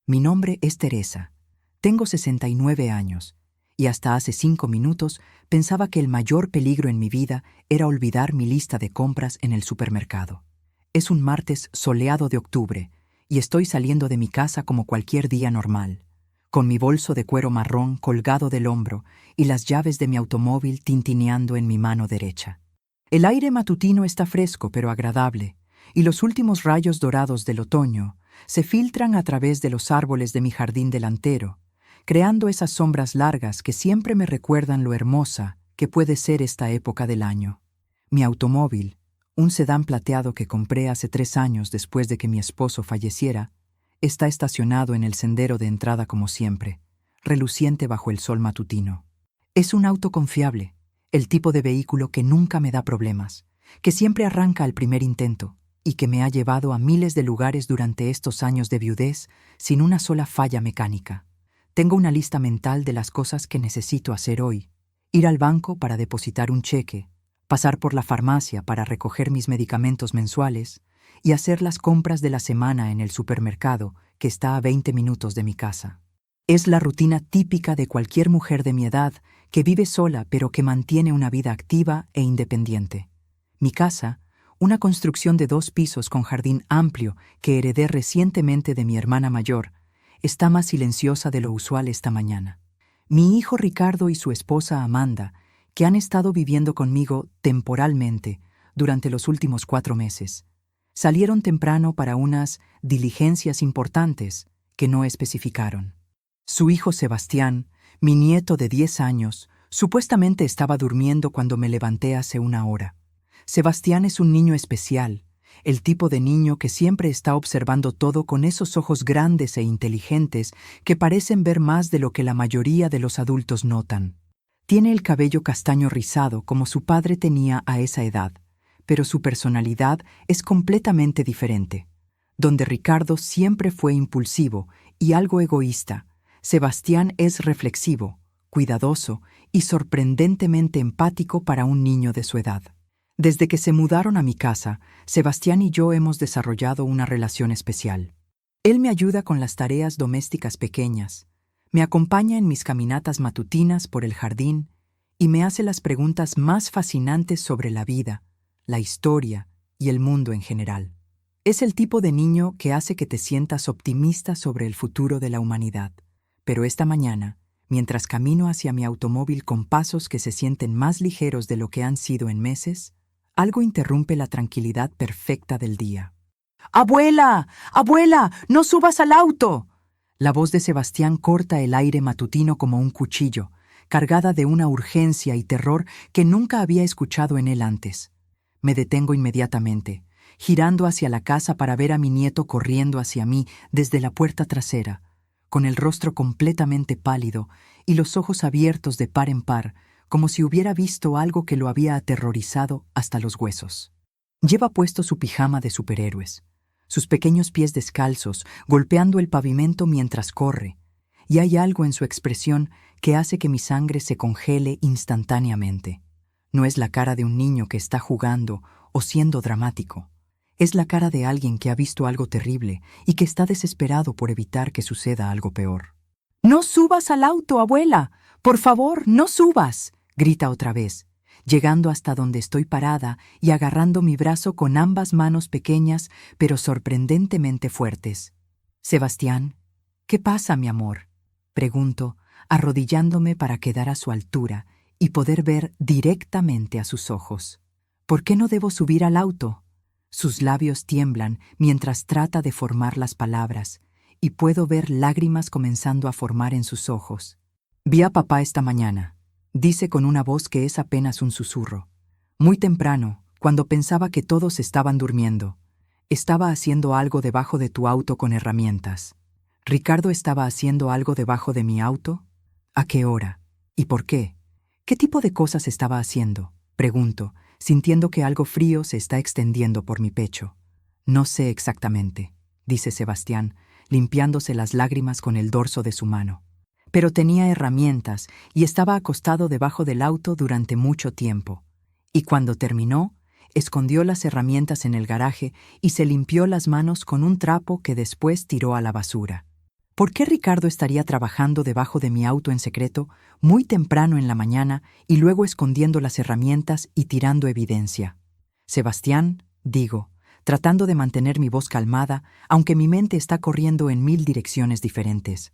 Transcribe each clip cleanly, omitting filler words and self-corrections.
Mi nombre es Teresa. Tengo 69 años, y hasta hace 5 minutos pensaba que el mayor peligro en mi vida era olvidar mi lista de compras en el supermercado. Es un martes soleado de octubre, y estoy saliendo de mi casa como cualquier día normal, con mi bolso de cuero marrón colgado del hombro y las llaves de mi automóvil tintineando en mi mano derecha. El aire matutino está fresco pero agradable, y los últimos rayos dorados del otoño se filtran a través de los árboles de mi jardín delantero, creando esas sombras largas que siempre me recuerdan lo hermosa que puede ser esta época del año. Mi automóvil, un sedán plateado que compré hace 3 años después de que mi esposo falleciera, está estacionado en el sendero de entrada como siempre, reluciente bajo el sol matutino. Es un auto confiable, el tipo de vehículo que nunca me da problemas, que siempre arranca al primer intento y que me ha llevado a miles de lugares durante estos años de viudez sin una sola falla mecánica. Tengo una lista mental de las cosas que necesito hacer hoy: ir al banco para depositar un cheque, pasar por la farmacia para recoger mis medicamentos mensuales y hacer las compras de la semana en el supermercado que está a 20 minutos de mi casa. Es la rutina típica de cualquier mujer de mi edad que vive sola pero que mantiene una vida activa e independiente. Mi casa, una construcción de 2 pisos con jardín amplio que heredé recientemente de mi hermana mayor, está más silenciosa de lo usual esta mañana. Mi hijo Ricardo y su esposa Amanda, que han estado viviendo conmigo temporalmente durante los últimos 4 meses, salieron temprano para unas diligencias importantes que no especificaron. Su hijo Sebastián, mi nieto de 10 años, supuestamente estaba durmiendo cuando me levanté hace 1 hora. Sebastián es un niño especial, el tipo de niño que siempre está observando todo con esos ojos grandes e inteligentes que parecen ver más de lo que la mayoría de los adultos notan. Tiene el cabello castaño rizado como su padre tenía a esa edad, pero su personalidad es completamente diferente. Donde Ricardo siempre fue impulsivo y algo egoísta, Sebastián es reflexivo, cuidadoso y sorprendentemente empático para un niño de su edad. Desde que se mudaron a mi casa, Sebastián y yo hemos desarrollado una relación especial. Él me ayuda con las tareas domésticas pequeñas, me acompaña en mis caminatas matutinas por el jardín y me hace las preguntas más fascinantes sobre la vida, la historia y el mundo en general. Es el tipo de niño que hace que te sientas optimista sobre el futuro de la humanidad. Pero esta mañana, mientras camino hacia mi automóvil con pasos que se sienten más ligeros de lo que han sido en meses, algo interrumpe la tranquilidad perfecta del día. ¡Abuela! ¡Abuela! ¡No subas al auto! La voz de Sebastián corta el aire matutino como un cuchillo, cargada de una urgencia y terror que nunca había escuchado en él antes. Me detengo inmediatamente, girando hacia la casa para ver a mi nieto corriendo hacia mí desde la puerta trasera, con el rostro completamente pálido y los ojos abiertos de par en par, como si hubiera visto algo que lo había aterrorizado hasta los huesos. Lleva puesto su pijama de superhéroes, sus pequeños pies descalzos golpeando el pavimento mientras corre, y hay algo en su expresión que hace que mi sangre se congele instantáneamente. No es la cara de un niño que está jugando o siendo dramático. Es la cara de alguien que ha visto algo terrible y que está desesperado por evitar que suceda algo peor. «¡No subas al auto, abuela! ¡Por favor, no subas!», grita otra vez, llegando hasta donde estoy parada y agarrando mi brazo con ambas manos pequeñas pero sorprendentemente fuertes. «Sebastián, ¿qué pasa, mi amor?», pregunto, arrodillándome para quedar a su altura y poder ver directamente a sus ojos. «¿Por qué no debo subir al auto?». Sus labios tiemblan mientras trata de formar las palabras, y puedo ver lágrimas comenzando a formar en sus ojos. «Vi a papá esta mañana», dice con una voz que es apenas un susurro. «Muy temprano, cuando pensaba que todos estaban durmiendo. Estaba haciendo algo debajo de tu auto con herramientas». «¿Ricardo estaba haciendo algo debajo de mi auto? ¿A qué hora? ¿Y por qué? ¿Qué tipo de cosas estaba haciendo?», pregunto, sintiendo que algo frío se está extendiendo por mi pecho. «No sé exactamente», dice Sebastián, limpiándose las lágrimas con el dorso de su mano. «Pero tenía herramientas y estaba acostado debajo del auto durante mucho tiempo. Y cuando terminó, escondió las herramientas en el garaje y se limpió las manos con un trapo que después tiró a la basura». ¿Por qué Ricardo estaría trabajando debajo de mi auto en secreto, muy temprano en la mañana y luego escondiendo las herramientas y tirando evidencia? Sebastián, digo, tratando de mantener mi voz calmada, aunque mi mente está corriendo en 1000 direcciones diferentes.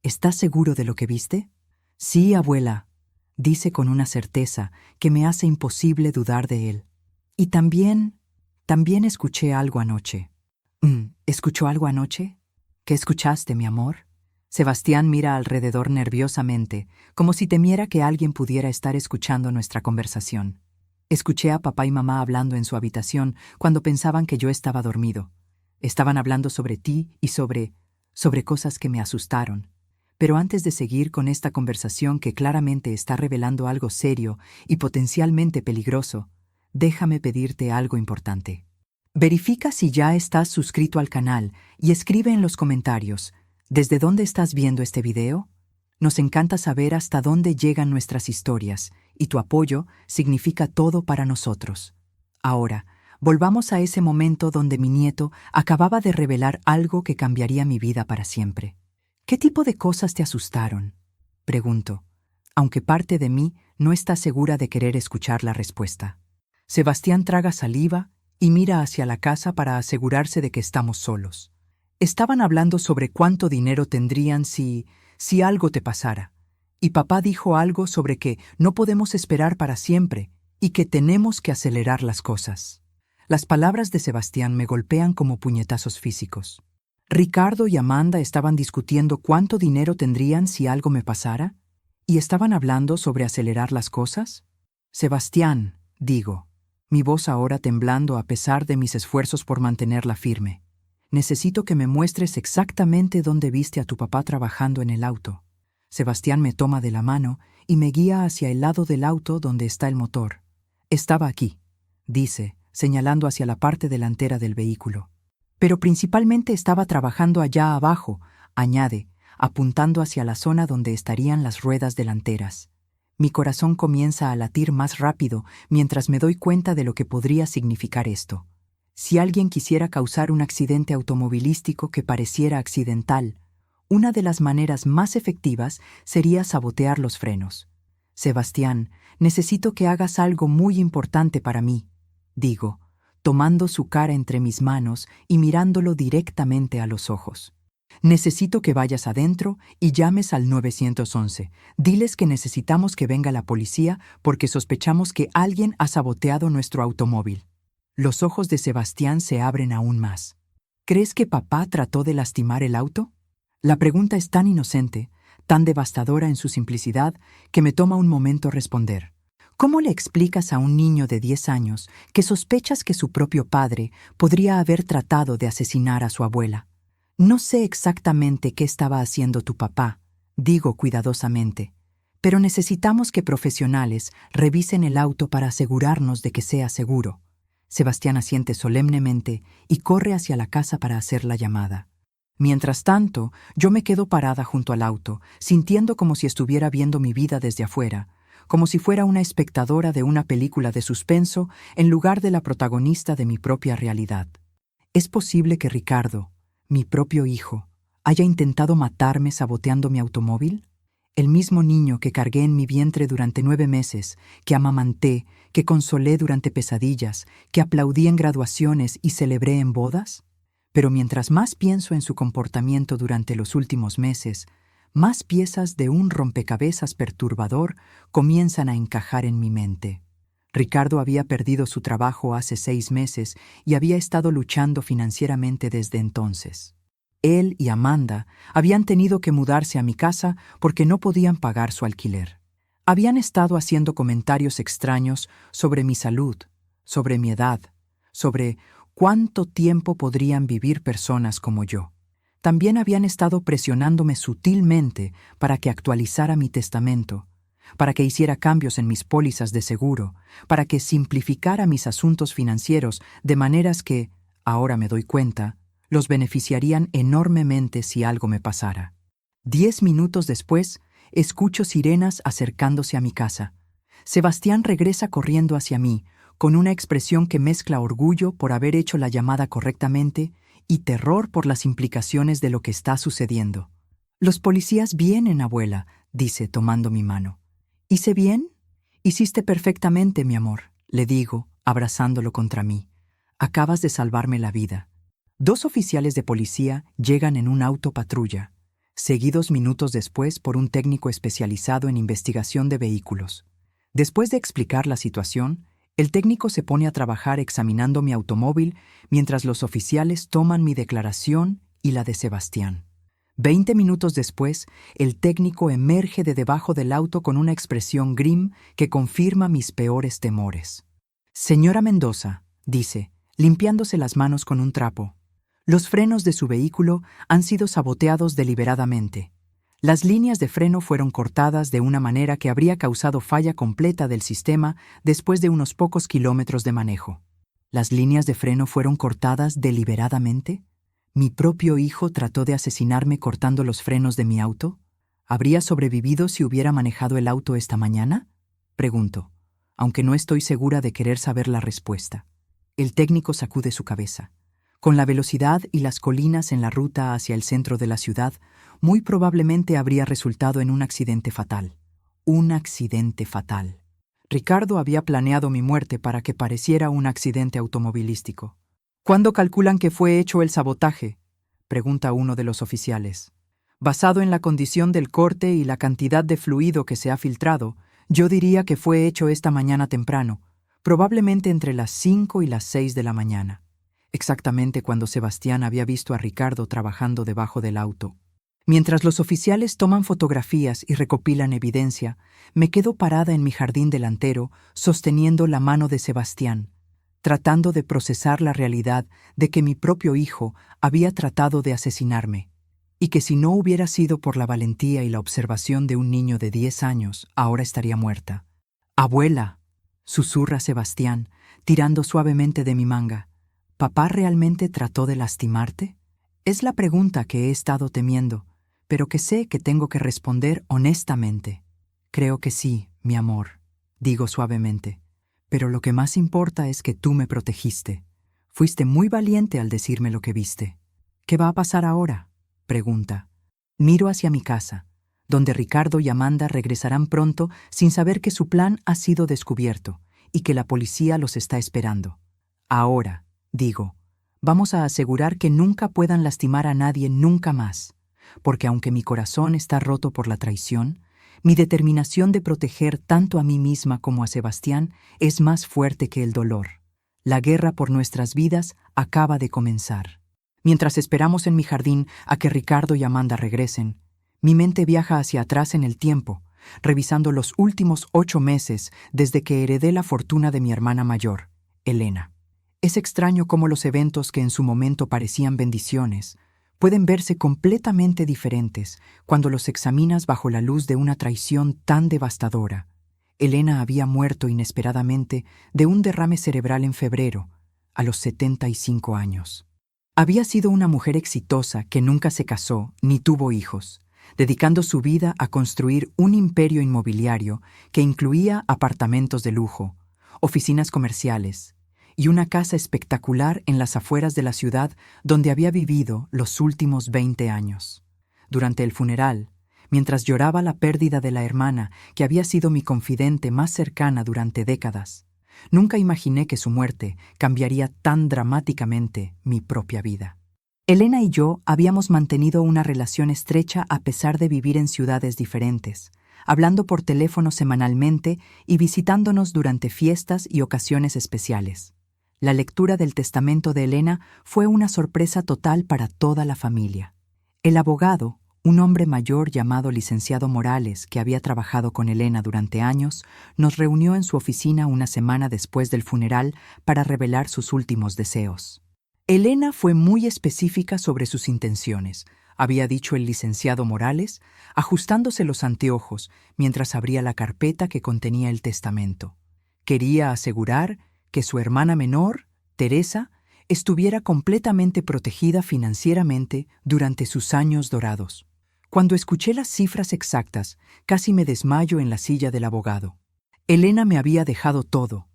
¿Estás seguro de lo que viste? Sí, abuela, dice con una certeza que me hace imposible dudar de él. Y también escuché algo anoche. ¿Escuchó algo anoche? ¿Qué escuchaste, mi amor? Sebastián mira alrededor nerviosamente, como si temiera que alguien pudiera estar escuchando nuestra conversación. Escuché a papá y mamá hablando en su habitación cuando pensaban que yo estaba dormido. Estaban hablando sobre ti y sobre cosas que me asustaron. Pero antes de seguir con esta conversación que claramente está revelando algo serio y potencialmente peligroso, déjame pedirte algo importante. Verifica si ya estás suscrito al canal y escribe en los comentarios, ¿desde dónde estás viendo este video? Nos encanta saber hasta dónde llegan nuestras historias, y tu apoyo significa todo para nosotros. Ahora, volvamos a ese momento donde mi nieto acababa de revelar algo que cambiaría mi vida para siempre. ¿Qué tipo de cosas te asustaron? Pregunto, aunque parte de mí no está segura de querer escuchar la respuesta. Sebastián traga saliva y mira hacia la casa para asegurarse de que estamos solos. Estaban hablando sobre cuánto dinero tendrían si algo te pasara. Y papá dijo algo sobre que no podemos esperar para siempre y que tenemos que acelerar las cosas. Las palabras de Sebastián me golpean como puñetazos físicos. Ricardo y Amanda estaban discutiendo cuánto dinero tendrían si algo me pasara, y estaban hablando sobre acelerar las cosas. Sebastián, digo, mi voz ahora temblando a pesar de mis esfuerzos por mantenerla firme. Necesito que me muestres exactamente dónde viste a tu papá trabajando en el auto. Sebastián me toma de la mano y me guía hacia el lado del auto donde está el motor. Estaba aquí, dice, señalando hacia la parte delantera del vehículo. Pero principalmente estaba trabajando allá abajo, añade, apuntando hacia la zona donde estarían las ruedas delanteras. Mi corazón comienza a latir más rápido mientras me doy cuenta de lo que podría significar esto. Si alguien quisiera causar un accidente automovilístico que pareciera accidental, una de las maneras más efectivas sería sabotear los frenos. Sebastián, necesito que hagas algo muy importante para mí, digo, tomando su cara entre mis manos y mirándolo directamente a los ojos. Necesito que vayas adentro y llames al 911. Diles que necesitamos que venga la policía porque sospechamos que alguien ha saboteado nuestro automóvil. Los ojos de Sebastián se abren aún más. ¿Crees que papá trató de lastimar el auto? La pregunta es tan inocente, tan devastadora en su simplicidad, que me toma un momento responder. ¿Cómo le explicas a un niño de 10 años que sospechas que su propio padre podría haber tratado de asesinar a su abuela? No sé exactamente qué estaba haciendo tu papá, digo cuidadosamente, pero necesitamos que profesionales revisen el auto para asegurarnos de que sea seguro. Sebastián asiente solemnemente y corre hacia la casa para hacer la llamada. Mientras tanto, yo me quedo parada junto al auto, sintiendo como si estuviera viendo mi vida desde afuera, como si fuera una espectadora de una película de suspenso en lugar de la protagonista de mi propia realidad. ¿Es posible que Ricardo, mi propio hijo, haya intentado matarme saboteando mi automóvil? El mismo niño que cargué en mi vientre durante 9 meses, que amamanté, que consolé durante pesadillas, que aplaudí en graduaciones y celebré en bodas. Pero mientras más pienso en su comportamiento durante los últimos meses, más piezas de un rompecabezas perturbador comienzan a encajar en mi mente. Ricardo había perdido su trabajo hace 6 meses y había estado luchando financieramente desde entonces. Él y Amanda habían tenido que mudarse a mi casa porque no podían pagar su alquiler. Habían estado haciendo comentarios extraños sobre mi salud, sobre mi edad, sobre cuánto tiempo podrían vivir personas como yo. También habían estado presionándome sutilmente para que actualizara mi testamento, para que hiciera cambios en mis pólizas de seguro, para que simplificara mis asuntos financieros de maneras que, ahora me doy cuenta, los beneficiarían enormemente si algo me pasara. 10 minutos después, escucho sirenas acercándose a mi casa. Sebastián regresa corriendo hacia mí, con una expresión que mezcla orgullo por haber hecho la llamada correctamente y terror por las implicaciones de lo que está sucediendo. Los policías vienen, abuela, dice, tomando mi mano. ¿Hice bien? Hiciste perfectamente, mi amor, le digo, abrazándolo contra mí. Acabas de salvarme la vida. 2 oficiales de policía llegan en un auto patrulla, seguidos minutos después por un técnico especializado en investigación de vehículos. Después de explicar la situación, el técnico se pone a trabajar examinando mi automóvil mientras los oficiales toman mi declaración y la de Sebastián. 20 minutos después, el técnico emerge de debajo del auto con una expresión grim que confirma mis peores temores. Señora Mendoza, dice, limpiándose las manos con un trapo, los frenos de su vehículo han sido saboteados deliberadamente. Las líneas de freno fueron cortadas de una manera que habría causado falla completa del sistema después de unos pocos kilómetros de manejo. ¿Las líneas de freno fueron cortadas deliberadamente? ¿Mi propio hijo trató de asesinarme cortando los frenos de mi auto? ¿Habría sobrevivido si hubiera manejado el auto esta mañana? Pregunto, aunque no estoy segura de querer saber la respuesta. El técnico sacude su cabeza. Con la velocidad y las colinas en la ruta hacia el centro de la ciudad, muy probablemente habría resultado en un accidente fatal. Un accidente fatal. Ricardo había planeado mi muerte para que pareciera un accidente automovilístico. ¿Cuándo calculan que fue hecho el sabotaje?, pregunta uno de los oficiales. Basado en la condición del corte y la cantidad de fluido que se ha filtrado, yo diría que fue hecho esta mañana temprano, probablemente entre las 5 y las 6 de la mañana. Exactamente cuando Sebastián había visto a Ricardo trabajando debajo del auto. Mientras los oficiales toman fotografías y recopilan evidencia, me quedo parada en mi jardín delantero, sosteniendo la mano de Sebastián, tratando de procesar la realidad de que mi propio hijo había tratado de asesinarme, y que si no hubiera sido por la valentía y la observación de un niño de 10 años, ahora estaría muerta. «Abuela», susurra Sebastián, tirando suavemente de mi manga. ¿Papá realmente trató de lastimarte? Es la pregunta que he estado temiendo, pero que sé que tengo que responder honestamente. Creo que sí, mi amor, digo suavemente. Pero lo que más importa es que tú me protegiste. Fuiste muy valiente al decirme lo que viste. ¿Qué va a pasar ahora?, pregunta. Miro hacia mi casa, donde Ricardo y Amanda regresarán pronto sin saber que su plan ha sido descubierto y que la policía los está esperando. Ahora, digo, vamos a asegurar que nunca puedan lastimar a nadie nunca más, porque aunque mi corazón está roto por la traición, mi determinación de proteger tanto a mí misma como a Sebastián es más fuerte que el dolor. La guerra por nuestras vidas acaba de comenzar. Mientras esperamos en mi jardín a que Ricardo y Amanda regresen, mi mente viaja hacia atrás en el tiempo, revisando los últimos 8 meses desde que heredé la fortuna de mi hermana mayor, Elena. Es extraño cómo los eventos que en su momento parecían bendiciones pueden verse completamente diferentes cuando los examinas bajo la luz de una traición tan devastadora. Elena había muerto inesperadamente de un derrame cerebral en febrero, a los 75 años. Había sido una mujer exitosa que nunca se casó ni tuvo hijos, dedicando su vida a construir un imperio inmobiliario que incluía apartamentos de lujo, oficinas comerciales, y una casa espectacular en las afueras de la ciudad donde había vivido los últimos 20 años. Durante el funeral, mientras lloraba la pérdida de la hermana que había sido mi confidente más cercana durante décadas, nunca imaginé que su muerte cambiaría tan dramáticamente mi propia vida. Elena y yo habíamos mantenido una relación estrecha a pesar de vivir en ciudades diferentes, hablando por teléfono semanalmente y visitándonos durante fiestas y ocasiones especiales. La lectura del testamento de Elena fue una sorpresa total para toda la familia. El abogado, un hombre mayor llamado licenciado Morales, que había trabajado con Elena durante años, nos reunió en su oficina una semana después del funeral para revelar sus últimos deseos. Elena fue muy específica sobre sus intenciones, había dicho el licenciado Morales, ajustándose los anteojos mientras abría la carpeta que contenía el testamento. Quería asegurar que su hermana menor, Teresa, estuviera completamente protegida financieramente durante sus años dorados. Cuando escuché las cifras exactas, casi me desmayo en la silla del abogado. Elena me había dejado todo: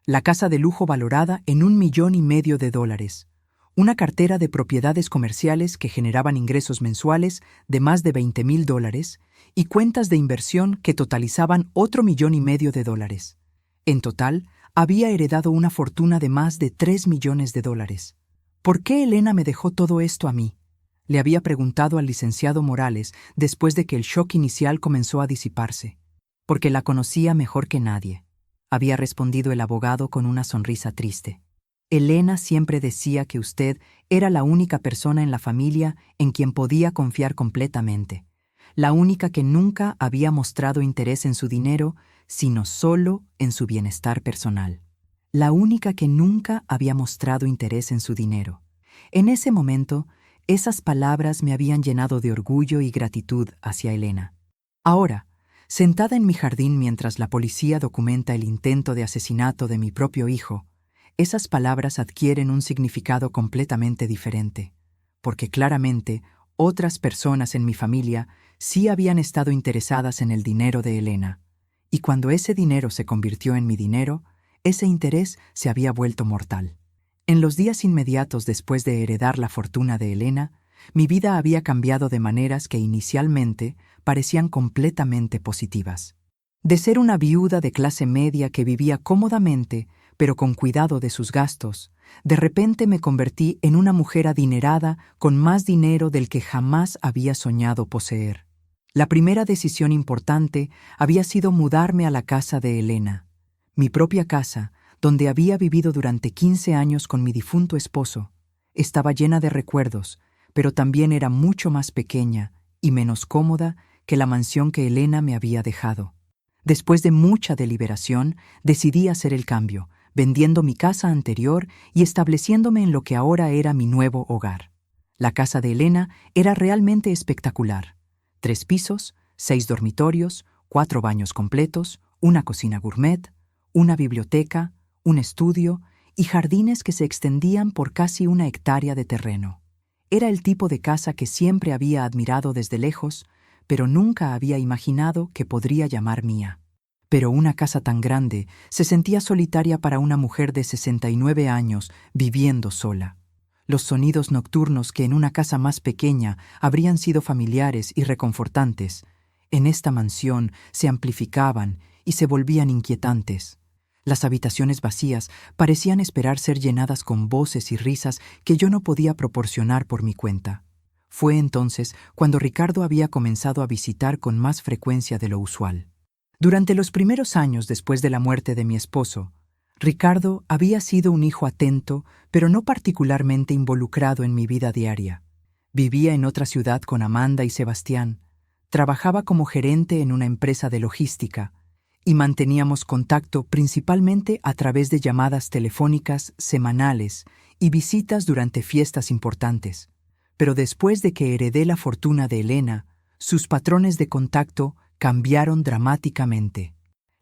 la casa de lujo valorada en $1,5 millones, una cartera de propiedades comerciales que generaban ingresos mensuales de más de $20,000 y cuentas de inversión que totalizaban $1,500,000. En total, había heredado una fortuna de más de $3 millones. ¿Por qué Elena me dejó todo esto a mí? Le había preguntado al licenciado Morales después de que el shock inicial comenzó a disiparse. Porque la conocía mejor que nadie, había respondido el abogado con una sonrisa triste. Elena siempre decía que usted era la única persona en la familia en quien podía confiar completamente, la única que nunca había mostrado interés en su dinero, sino solo en su bienestar personal. La única que nunca había mostrado interés en su dinero. En ese momento, esas palabras me habían llenado de orgullo y gratitud hacia Elena. Ahora, sentada en mi jardín mientras la policía documenta el intento de asesinato de mi propio hijo, esas palabras adquieren un significado completamente diferente, porque claramente otras personas en mi familia sí habían estado interesadas en el dinero de Elena, y cuando ese dinero se convirtió en mi dinero, ese interés se había vuelto mortal. En los días inmediatos después de heredar la fortuna de Elena, mi vida había cambiado de maneras que inicialmente parecían completamente positivas. De ser una viuda de clase media que vivía cómodamente, pero con cuidado de sus gastos, de repente me convertí en una mujer adinerada con más dinero del que jamás había soñado poseer. La primera decisión importante había sido mudarme a la casa de Elena, mi propia casa, donde había vivido durante 15 años con mi difunto esposo. Estaba llena de recuerdos, pero también era mucho más pequeña y menos cómoda que la mansión que Elena me había dejado. Después de mucha deliberación, decidí hacer el cambio, vendiendo mi casa anterior y estableciéndome en lo que ahora era mi nuevo hogar. La casa de Elena era realmente espectacular. 3 pisos, 6 dormitorios, 4 baños completos, una cocina gourmet, una biblioteca, un estudio y jardines que se extendían por casi 1 hectárea de terreno. Era el tipo de casa que siempre había admirado desde lejos, pero nunca había imaginado que podría llamar mía. Pero una casa tan grande se sentía solitaria para una mujer de 69 años viviendo sola. Los sonidos nocturnos que en una casa más pequeña habrían sido familiares y reconfortantes, en esta mansión se amplificaban y se volvían inquietantes. Las habitaciones vacías parecían esperar ser llenadas con voces y risas que yo no podía proporcionar por mi cuenta. Fue entonces cuando Ricardo había comenzado a visitar con más frecuencia de lo usual. Durante los primeros años después de la muerte de mi esposo, Ricardo había sido un hijo atento, pero no particularmente involucrado en mi vida diaria. Vivía en otra ciudad con Amanda y Sebastián, trabajaba como gerente en una empresa de logística, y manteníamos contacto principalmente a través de llamadas telefónicas semanales y visitas durante fiestas importantes. Pero después de que heredé la fortuna de Elena, sus patrones de contacto cambiaron dramáticamente.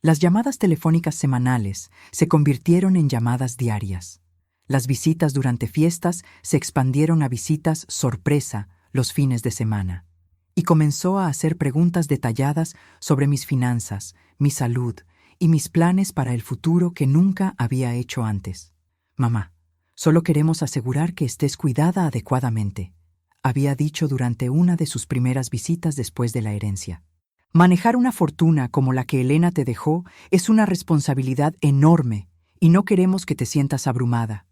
Las llamadas telefónicas semanales se convirtieron en llamadas diarias. Las visitas durante fiestas se expandieron a visitas sorpresa los fines de semana. Y comenzó a hacer preguntas detalladas sobre mis finanzas, mi salud y mis planes para el futuro que nunca había hecho antes. «Mamá, solo queremos asegurar que estés cuidada adecuadamente», había dicho durante una de sus primeras visitas después de la herencia. Manejar una fortuna como la que Elena te dejó es una responsabilidad enorme y no queremos que te sientas abrumada.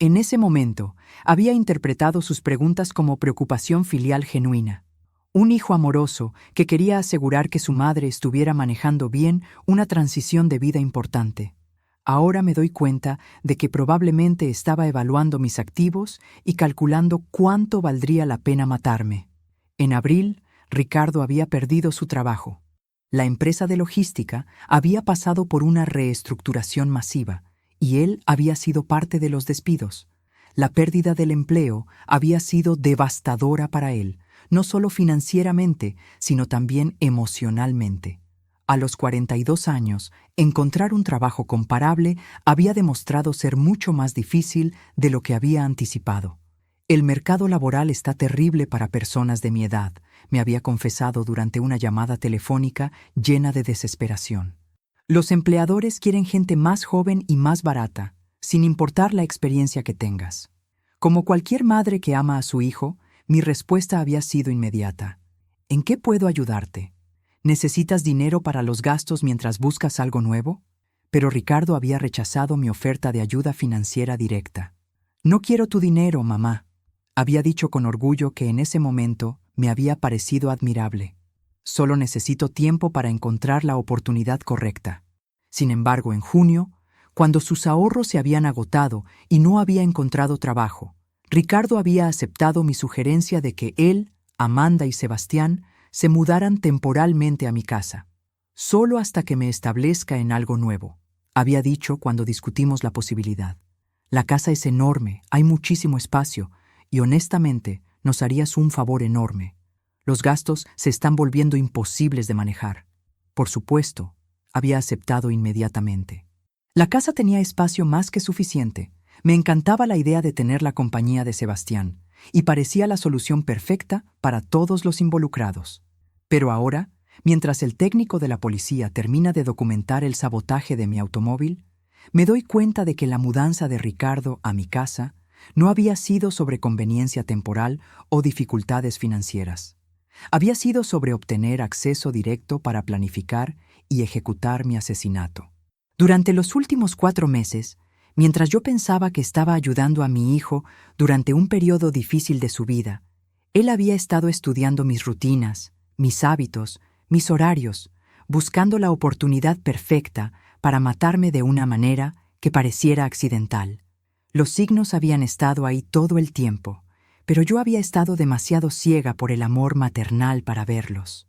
En ese momento, había interpretado sus preguntas como preocupación filial genuina. Un hijo amoroso que quería asegurar que su madre estuviera manejando bien una transición de vida importante. Ahora me doy cuenta de que probablemente estaba evaluando mis activos y calculando cuánto valdría la pena matarme. En abril, Ricardo había perdido su trabajo. La empresa de logística había pasado por una reestructuración masiva y él había sido parte de los despidos. La pérdida del empleo había sido devastadora para él, no solo financieramente, sino también emocionalmente. A los 42 años, encontrar un trabajo comparable había demostrado ser mucho más difícil de lo que había anticipado. «El mercado laboral está terrible para personas de mi edad», me había confesado durante una llamada telefónica llena de desesperación. «Los empleadores quieren gente más joven y más barata, sin importar la experiencia que tengas. Como cualquier madre que ama a su hijo, mi respuesta había sido inmediata. ¿En qué puedo ayudarte? ¿Necesitas dinero para los gastos mientras buscas algo nuevo? Pero Ricardo había rechazado mi oferta de ayuda financiera directa. No quiero tu dinero, mamá. Había dicho con orgullo que en ese momento me había parecido admirable. Solo necesito tiempo para encontrar la oportunidad correcta. Sin embargo, en junio, cuando sus ahorros se habían agotado y no había encontrado trabajo, Ricardo había aceptado mi sugerencia de que él, Amanda y Sebastián se mudaran temporalmente a mi casa, solo hasta que me establezca en algo nuevo, había dicho cuando discutimos la posibilidad. La casa es enorme, hay muchísimo espacio, y honestamente nos harías un favor enorme. Los gastos se están volviendo imposibles de manejar. Por supuesto, había aceptado inmediatamente. La casa tenía espacio más que suficiente. Me encantaba la idea de tener la compañía de Sebastián, y parecía la solución perfecta para todos los involucrados. Pero ahora, mientras el técnico de la policía termina de documentar el sabotaje de mi automóvil, me doy cuenta de que la mudanza de Ricardo a mi casa no había sido sobre conveniencia temporal o dificultades financieras. Había sido sobre obtener acceso directo para planificar y ejecutar mi asesinato. Durante los últimos 4 meses, mientras yo pensaba que estaba ayudando a mi hijo durante un periodo difícil de su vida, él había estado estudiando mis rutinas, mis hábitos, mis horarios, buscando la oportunidad perfecta para matarme de una manera que pareciera accidental. Los signos habían estado ahí todo el tiempo, pero yo había estado demasiado ciega por el amor maternal para verlos.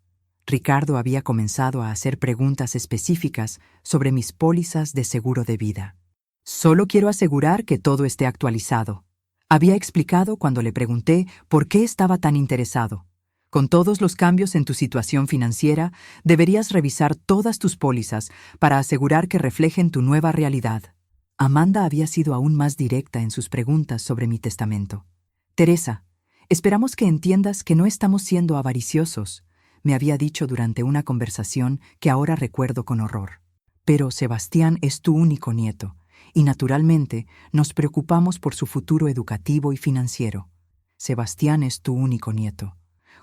Ricardo había comenzado a hacer preguntas específicas sobre mis pólizas de seguro de vida. Solo quiero asegurar que todo esté actualizado. Había explicado cuando le pregunté por qué estaba tan interesado. Con todos los cambios en tu situación financiera, deberías revisar todas tus pólizas para asegurar que reflejen tu nueva realidad. Amanda había sido aún más directa en sus preguntas sobre mi testamento. Teresa, esperamos que entiendas que no estamos siendo avariciosos, me había dicho durante una conversación que ahora recuerdo con horror. Pero Sebastián es tu único nieto, y naturalmente nos preocupamos por su futuro educativo y financiero. Sebastián es tu único nieto,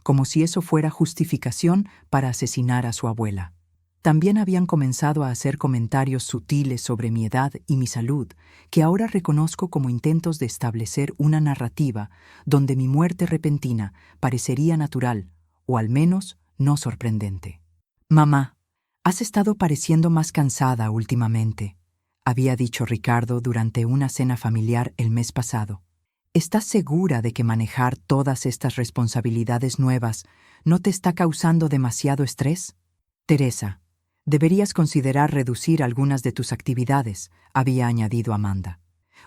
como si eso fuera justificación para asesinar a su abuela. También habían comenzado a hacer comentarios sutiles sobre mi edad y mi salud, que ahora reconozco como intentos de establecer una narrativa donde mi muerte repentina parecería natural, o al menos no sorprendente. Mamá, has estado pareciendo más cansada últimamente, había dicho Ricardo durante una cena familiar el mes pasado. ¿Estás segura de que manejar todas estas responsabilidades nuevas no te está causando demasiado estrés? Teresa, deberías considerar reducir algunas de tus actividades, había añadido Amanda.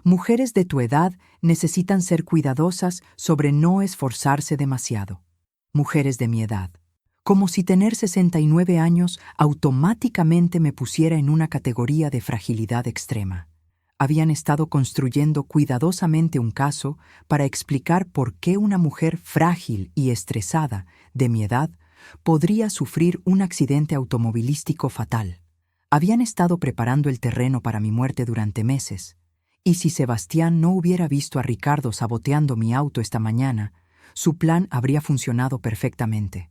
Mujeres de tu edad necesitan ser cuidadosas sobre no esforzarse demasiado. Mujeres de mi edad. Como si tener 69 años automáticamente me pusiera en una categoría de fragilidad extrema. Habían estado construyendo cuidadosamente un caso para explicar por qué una mujer frágil y estresada de mi edad podría sufrir un accidente automovilístico fatal. Habían estado preparando el terreno para mi muerte durante meses, y si Sebastián no hubiera visto a Ricardo saboteando mi auto esta mañana, su plan habría funcionado perfectamente.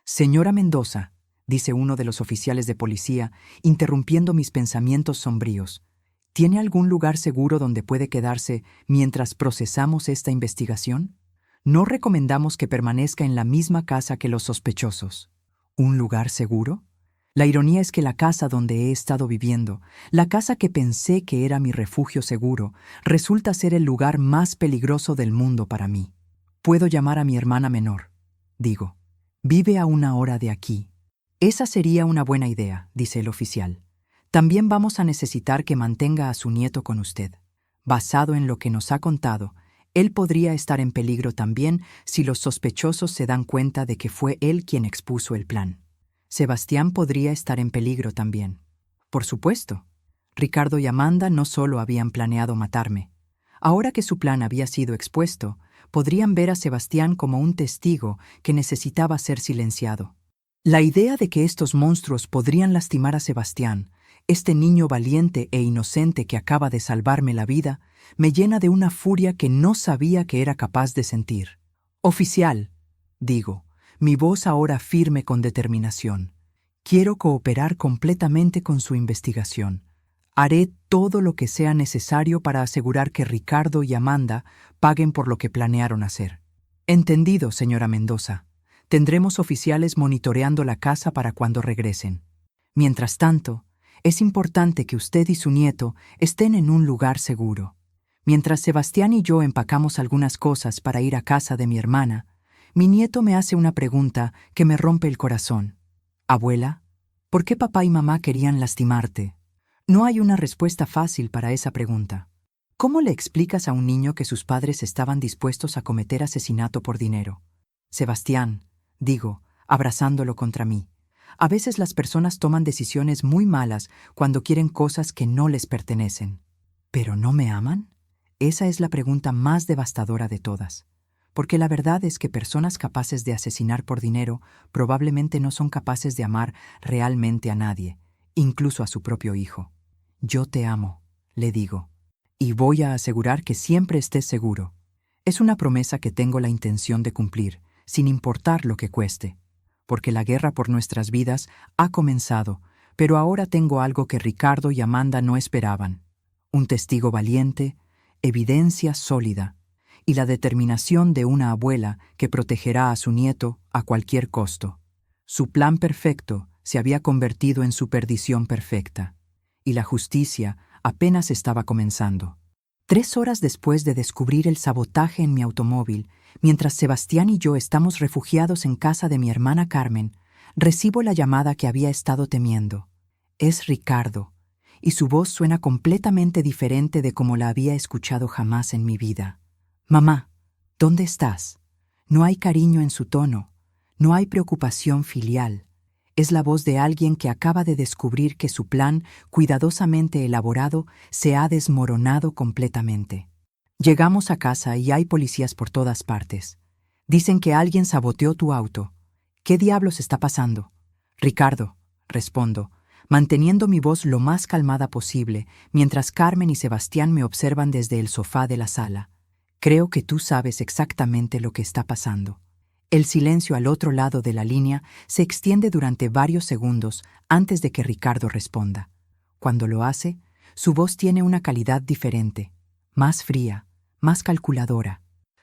Señora Mendoza, dice uno de los oficiales de policía, interrumpiendo mis pensamientos sombríos, ¿tiene algún lugar seguro donde puede quedarse mientras procesamos esta investigación? No recomendamos que permanezca en la misma casa que los sospechosos. ¿Un lugar seguro? La ironía es que la casa donde he estado viviendo, la casa que pensé que era mi refugio seguro, resulta ser el lugar más peligroso del mundo para mí. Puedo llamar a mi hermana menor. Digo, vive a 1 hora de aquí. Esa sería una buena idea, dice el oficial. También vamos a necesitar que mantenga a su nieto con usted. Basado en lo que nos ha contado, él podría estar en peligro también si los sospechosos se dan cuenta de que fue él quien expuso el plan. Sebastián podría estar en peligro también. Por supuesto. Ricardo y Amanda no solo habían planeado matarme. Ahora que su plan había sido expuesto, podrían ver a Sebastián como un testigo que necesitaba ser silenciado. La idea de que estos monstruos podrían lastimar a Sebastián Este niño valiente e inocente que acaba de salvarme la vida me llena de una furia que no sabía que era capaz de sentir. Oficial, digo, mi voz ahora firme con determinación. Quiero cooperar completamente con su investigación. Haré todo lo que sea necesario para asegurar que Ricardo y Amanda paguen por lo que planearon hacer. Entendido, señora Mendoza. Tendremos oficiales monitoreando la casa para cuando regresen. Mientras tanto, es importante que usted y su nieto estén en un lugar seguro. Mientras Sebastián y yo empacamos algunas cosas para ir a casa de mi hermana, mi nieto me hace una pregunta que me rompe el corazón. Abuela, ¿por qué papá y mamá querían lastimarte? No hay una respuesta fácil para esa pregunta. ¿Cómo le explicas a un niño que sus padres estaban dispuestos a cometer asesinato por dinero? Sebastián, digo, abrazándolo contra mí. A veces las personas toman decisiones muy malas cuando quieren cosas que no les pertenecen. ¿Pero no me aman? Esa es la pregunta más devastadora de todas. Porque la verdad es que personas capaces de asesinar por dinero probablemente no son capaces de amar realmente a nadie, incluso a su propio hijo. Yo te amo, le digo, y voy a asegurar que siempre estés seguro. Es una promesa que tengo la intención de cumplir, sin importar lo que cueste. Porque la guerra por nuestras vidas ha comenzado, pero ahora tengo algo que Ricardo y Amanda no esperaban. Un testigo valiente, evidencia sólida, y la determinación de una abuela que protegerá a su nieto a cualquier costo. Su plan perfecto se había convertido en su perdición perfecta, y la justicia apenas estaba comenzando. 3 horas después de descubrir el sabotaje en mi automóvil, mientras Sebastián y yo estamos refugiados en casa de mi hermana Carmen, recibo la llamada que había estado temiendo. Es Ricardo, y su voz suena completamente diferente de como la había escuchado jamás en mi vida. Mamá, ¿dónde estás? No hay cariño en su tono, no hay preocupación filial. Es la voz de alguien que acaba de descubrir que su plan, cuidadosamente elaborado, se ha desmoronado completamente. Llegamos a casa y hay policías por todas partes. Dicen que alguien saboteó tu auto. ¿Qué diablos está pasando? Ricardo, respondo, manteniendo mi voz lo más calmada posible, mientras Carmen y Sebastián me observan desde el sofá de la sala. Creo que tú sabes exactamente lo que está pasando. El silencio al otro lado de la línea se extiende durante varios segundos antes de que Ricardo responda. Cuando lo hace, su voz tiene una calidad diferente, más fría, más calculadora.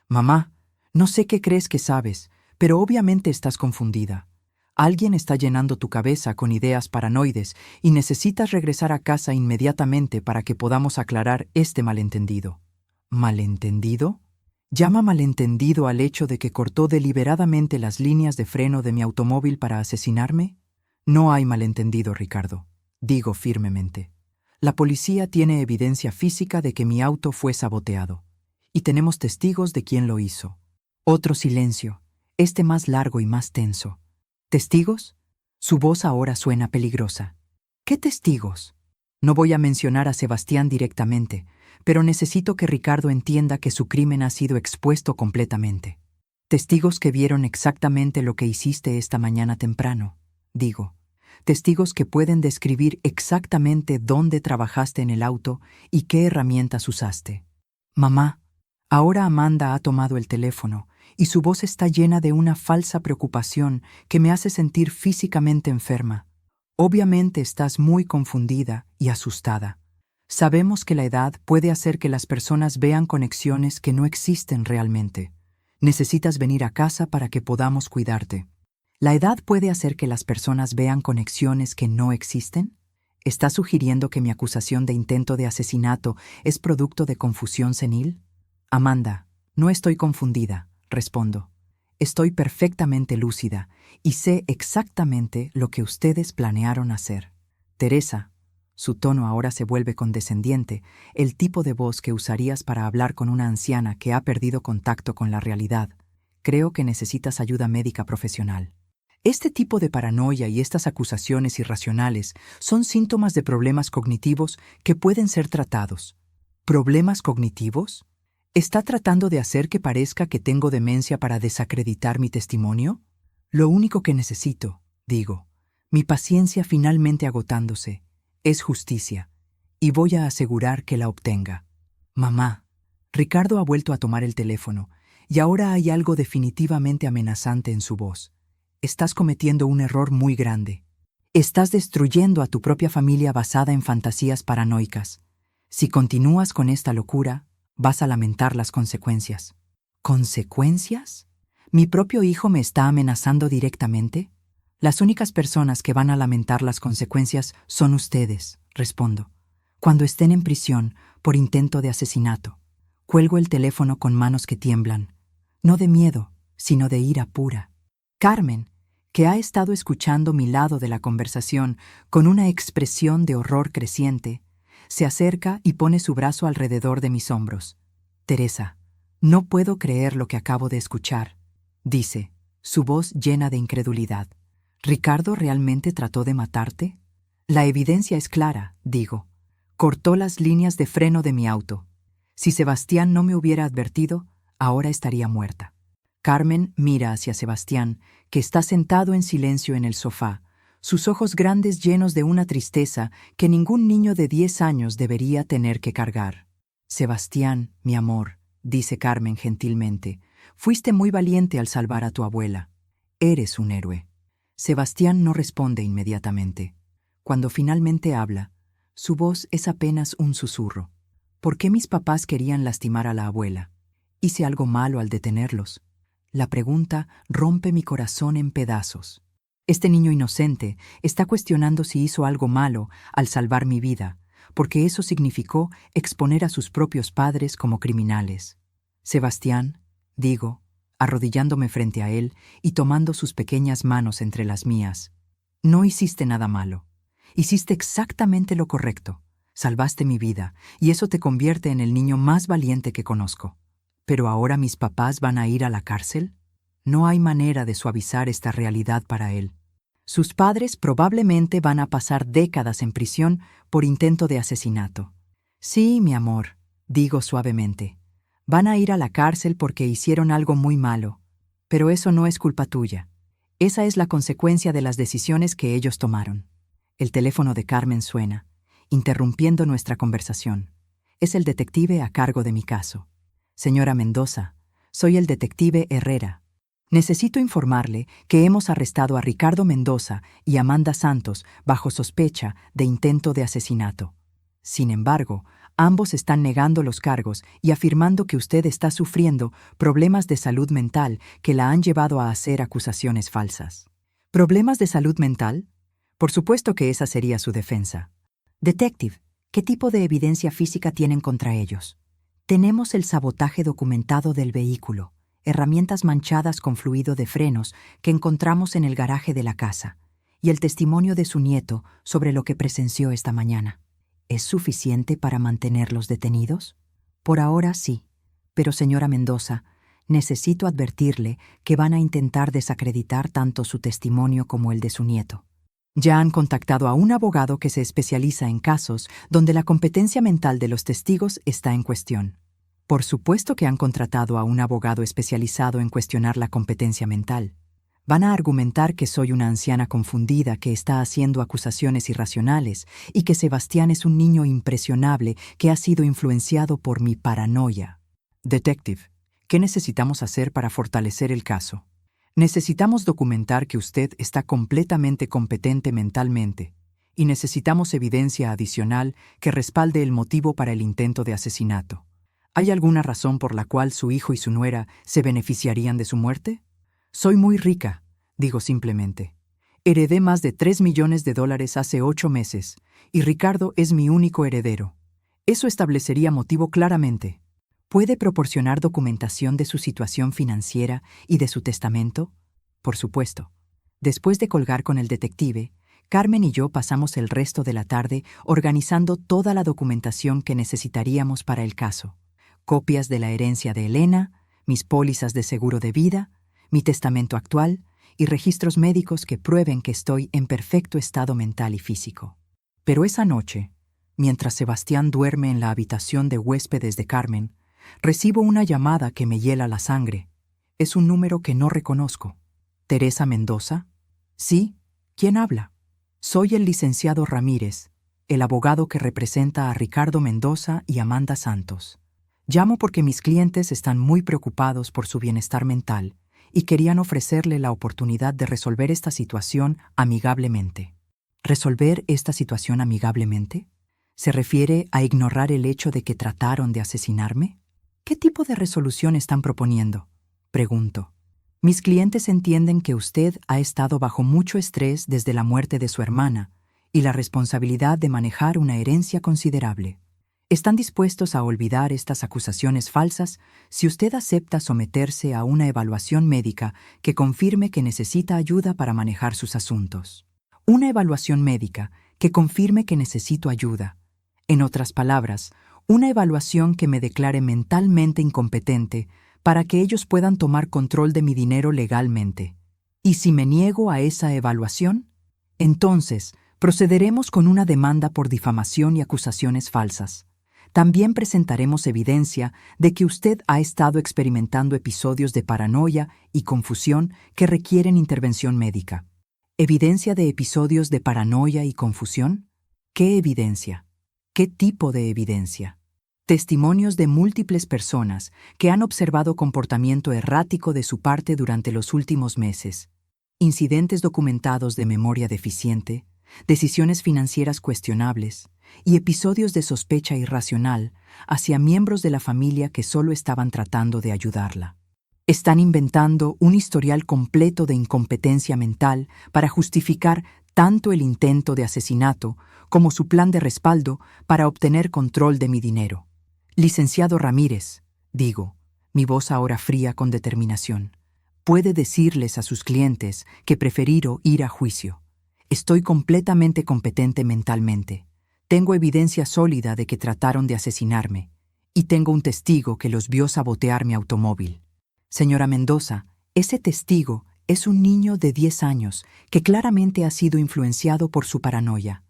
Mamá, no sé qué crees que sabes, pero obviamente estás confundida. Alguien está llenando tu cabeza con ideas paranoides y necesitas regresar a casa inmediatamente para que podamos aclarar este malentendido. ¿Malentendido? ¿Llama malentendido al hecho de que cortó deliberadamente las líneas de freno de mi automóvil para asesinarme? No hay malentendido, Ricardo, digo firmemente. La policía tiene evidencia física de que mi auto fue saboteado, y tenemos testigos de quién lo hizo. Otro silencio, este más largo y más tenso. ¿Testigos? Su voz ahora suena peligrosa. ¿Qué testigos? No voy a mencionar a Sebastián directamente, pero necesito que Ricardo entienda que su crimen ha sido expuesto completamente. Testigos que vieron exactamente lo que hiciste esta mañana temprano, digo. Testigos que pueden describir exactamente dónde trabajaste en el auto y qué herramientas usaste. Mamá, ahora Amanda ha tomado el teléfono y su voz está llena de una falsa preocupación que me hace sentir físicamente enferma. Obviamente estás muy confundida y asustada. Sabemos que la edad puede hacer que las personas vean conexiones que no existen realmente. Necesitas venir a casa para que podamos cuidarte. ¿La edad puede hacer que las personas vean conexiones que no existen? ¿Estás sugiriendo que mi acusación de intento de asesinato es producto de confusión senil? Amanda, no estoy confundida, respondo. Estoy perfectamente lúcida y sé exactamente lo que ustedes planearon hacer. Teresa, su tono ahora se vuelve condescendiente, el tipo de voz que usarías para hablar con una anciana que ha perdido contacto con la realidad. Creo que necesitas ayuda médica profesional. Este tipo de paranoia y estas acusaciones irracionales son síntomas de problemas cognitivos que pueden ser tratados. ¿Problemas cognitivos? ¿Está tratando de hacer que parezca que tengo demencia para desacreditar mi testimonio? Lo único que necesito, digo, mi paciencia finalmente agotándose, Es justicia, y voy a asegurar que la obtenga. Mamá. Ricardo ha vuelto a tomar el teléfono, y ahora hay algo definitivamente amenazante en su voz. Estás cometiendo un error muy grande. Estás destruyendo a tu propia familia basada en fantasías paranoicas. Si continúas con esta locura, vas a lamentar las consecuencias. ¿Consecuencias? ¿Mi propio hijo me está amenazando directamente? Las únicas personas que van a lamentar las consecuencias son ustedes, respondo. Cuando estén en prisión por intento de asesinato. Cuelgo el teléfono con manos que tiemblan. No de miedo, sino de ira pura. Carmen, que ha estado escuchando mi lado de la conversación con una expresión de horror creciente, se acerca y pone su brazo alrededor de mis hombros. Teresa, no puedo creer lo que acabo de escuchar, dice, su voz llena de incredulidad. ¿Ricardo realmente trató de matarte? La evidencia es clara, digo. Cortó las líneas de freno de mi auto. Si Sebastián no me hubiera advertido, ahora estaría muerta. Carmen mira hacia Sebastián, que está sentado en silencio en el sofá, sus ojos grandes llenos de una tristeza que ningún niño de 10 años debería tener que cargar. Sebastián, mi amor, dice Carmen gentilmente, fuiste muy valiente al salvar a tu abuela. Eres un héroe. Sebastián no responde inmediatamente. Cuando finalmente habla, su voz es apenas un susurro. ¿Por qué mis papás querían lastimar a la abuela? ¿Hice algo malo al detenerlos? La pregunta rompe mi corazón en pedazos. Este niño inocente está cuestionando si hizo algo malo al salvar mi vida, porque eso significó exponer a sus propios padres como criminales. Sebastián, digo, arrodillándome frente a él y tomando sus pequeñas manos entre las mías, no hiciste nada malo. Hiciste exactamente lo correcto. Salvaste mi vida, y eso te convierte en el niño más valiente que conozco. ¿Pero ahora mis papás van a ir a la cárcel? No hay manera de suavizar esta realidad para él. Sus padres probablemente van a pasar décadas en prisión por intento de asesinato. Sí, mi amor, digo suavemente. Van a ir a la cárcel porque hicieron algo muy malo. Pero eso no es culpa tuya. Esa es la consecuencia de las decisiones que ellos tomaron. El teléfono de Carmen suena, interrumpiendo nuestra conversación. Es el detective a cargo de mi caso. Señora Mendoza, soy el detective Herrera. Necesito informarle que hemos arrestado a Ricardo Mendoza y Amanda Santos bajo sospecha de intento de asesinato. Sin embargo, ambos están negando los cargos y afirmando que usted está sufriendo problemas de salud mental que la han llevado a hacer acusaciones falsas. ¿Problemas de salud mental? Por supuesto que esa sería su defensa. Detective, ¿qué tipo de evidencia física tienen contra ellos? Tenemos el sabotaje documentado del vehículo, herramientas manchadas con fluido de frenos que encontramos en el garaje de la casa, y el testimonio de su nieto sobre lo que presenció esta mañana. ¿Es suficiente para mantenerlos detenidos? Por ahora sí, pero señora Mendoza, necesito advertirle que van a intentar desacreditar tanto su testimonio como el de su nieto. Ya han contactado a un abogado que se especializa en casos donde la competencia mental de los testigos está en cuestión. Por supuesto que han contratado a un abogado especializado en cuestionar la competencia mental. Van a argumentar que soy una anciana confundida que está haciendo acusaciones irracionales y que Sebastián es un niño impresionable que ha sido influenciado por mi paranoia. Detective, ¿qué necesitamos hacer para fortalecer el caso? Necesitamos documentar que usted está completamente competente mentalmente y necesitamos evidencia adicional que respalde el motivo para el intento de asesinato. ¿Hay alguna razón por la cual su hijo y su nuera se beneficiarían de su muerte? Soy muy rica, digo simplemente. Heredé más de $3 millones hace 8 meses y Ricardo es mi único heredero. Eso establecería motivo claramente. ¿Puede proporcionar documentación de su situación financiera y de su testamento? Por supuesto. Después de colgar con el detective, Carmen y yo pasamos el resto de la tarde organizando toda la documentación que necesitaríamos para el caso. Copias de la herencia de Elena, mis pólizas de seguro de vida, mi testamento actual y registros médicos que prueben que estoy en perfecto estado mental y físico. Pero esa noche, mientras Sebastián duerme en la habitación de huéspedes de Carmen, recibo una llamada que me hiela la sangre. Es un número que no reconozco. ¿Teresa Mendoza? Sí, ¿quién habla? Soy el licenciado Ramírez. el abogado que representa a Ricardo Mendoza y Amanda Santos. Llamo porque mis clientes están muy preocupados por su bienestar mental y querían ofrecerle la oportunidad de resolver esta situación amigablemente. ¿Resolver esta situación amigablemente? ¿Se refiere a ignorar el hecho de que trataron de asesinarme? ¿Qué tipo de resolución están proponiendo?, pregunto. Mis clientes entienden que usted ha estado bajo mucho estrés desde la muerte de su hermana y la responsabilidad de manejar una herencia considerable. Están dispuestos a olvidar estas acusaciones falsas si usted acepta someterse a una evaluación médica que confirme que necesita ayuda para manejar sus asuntos. Una evaluación médica que confirme que necesito ayuda. En otras palabras, una evaluación que me declare mentalmente incompetente para que ellos puedan tomar control de mi dinero legalmente. ¿Y si me niego a esa evaluación? Entonces, procederemos con una demanda por difamación y acusaciones falsas. También presentaremos evidencia de que usted ha estado experimentando episodios de paranoia y confusión que requieren intervención médica. ¿Evidencia de episodios de paranoia y confusión? ¿Qué evidencia? ¿Qué tipo de evidencia? Testimonios de múltiples personas que han observado comportamiento errático de su parte durante los últimos meses, incidentes documentados de memoria deficiente, decisiones financieras cuestionables y episodios de sospecha irracional hacia miembros de la familia que solo estaban tratando de ayudarla. Están inventando un historial completo de incompetencia mental para justificar tanto el intento de asesinato como su plan de respaldo para obtener control de mi dinero. Licenciado Ramírez, digo, mi voz ahora fría con determinación, puede decirles a sus clientes que prefiero ir a juicio. Estoy completamente competente mentalmente. Tengo evidencia sólida de que trataron de asesinarme y tengo un testigo que los vio sabotear mi automóvil. Señora Mendoza, ese testigo es un niño de 10 años que claramente ha sido influenciado por su paranoia.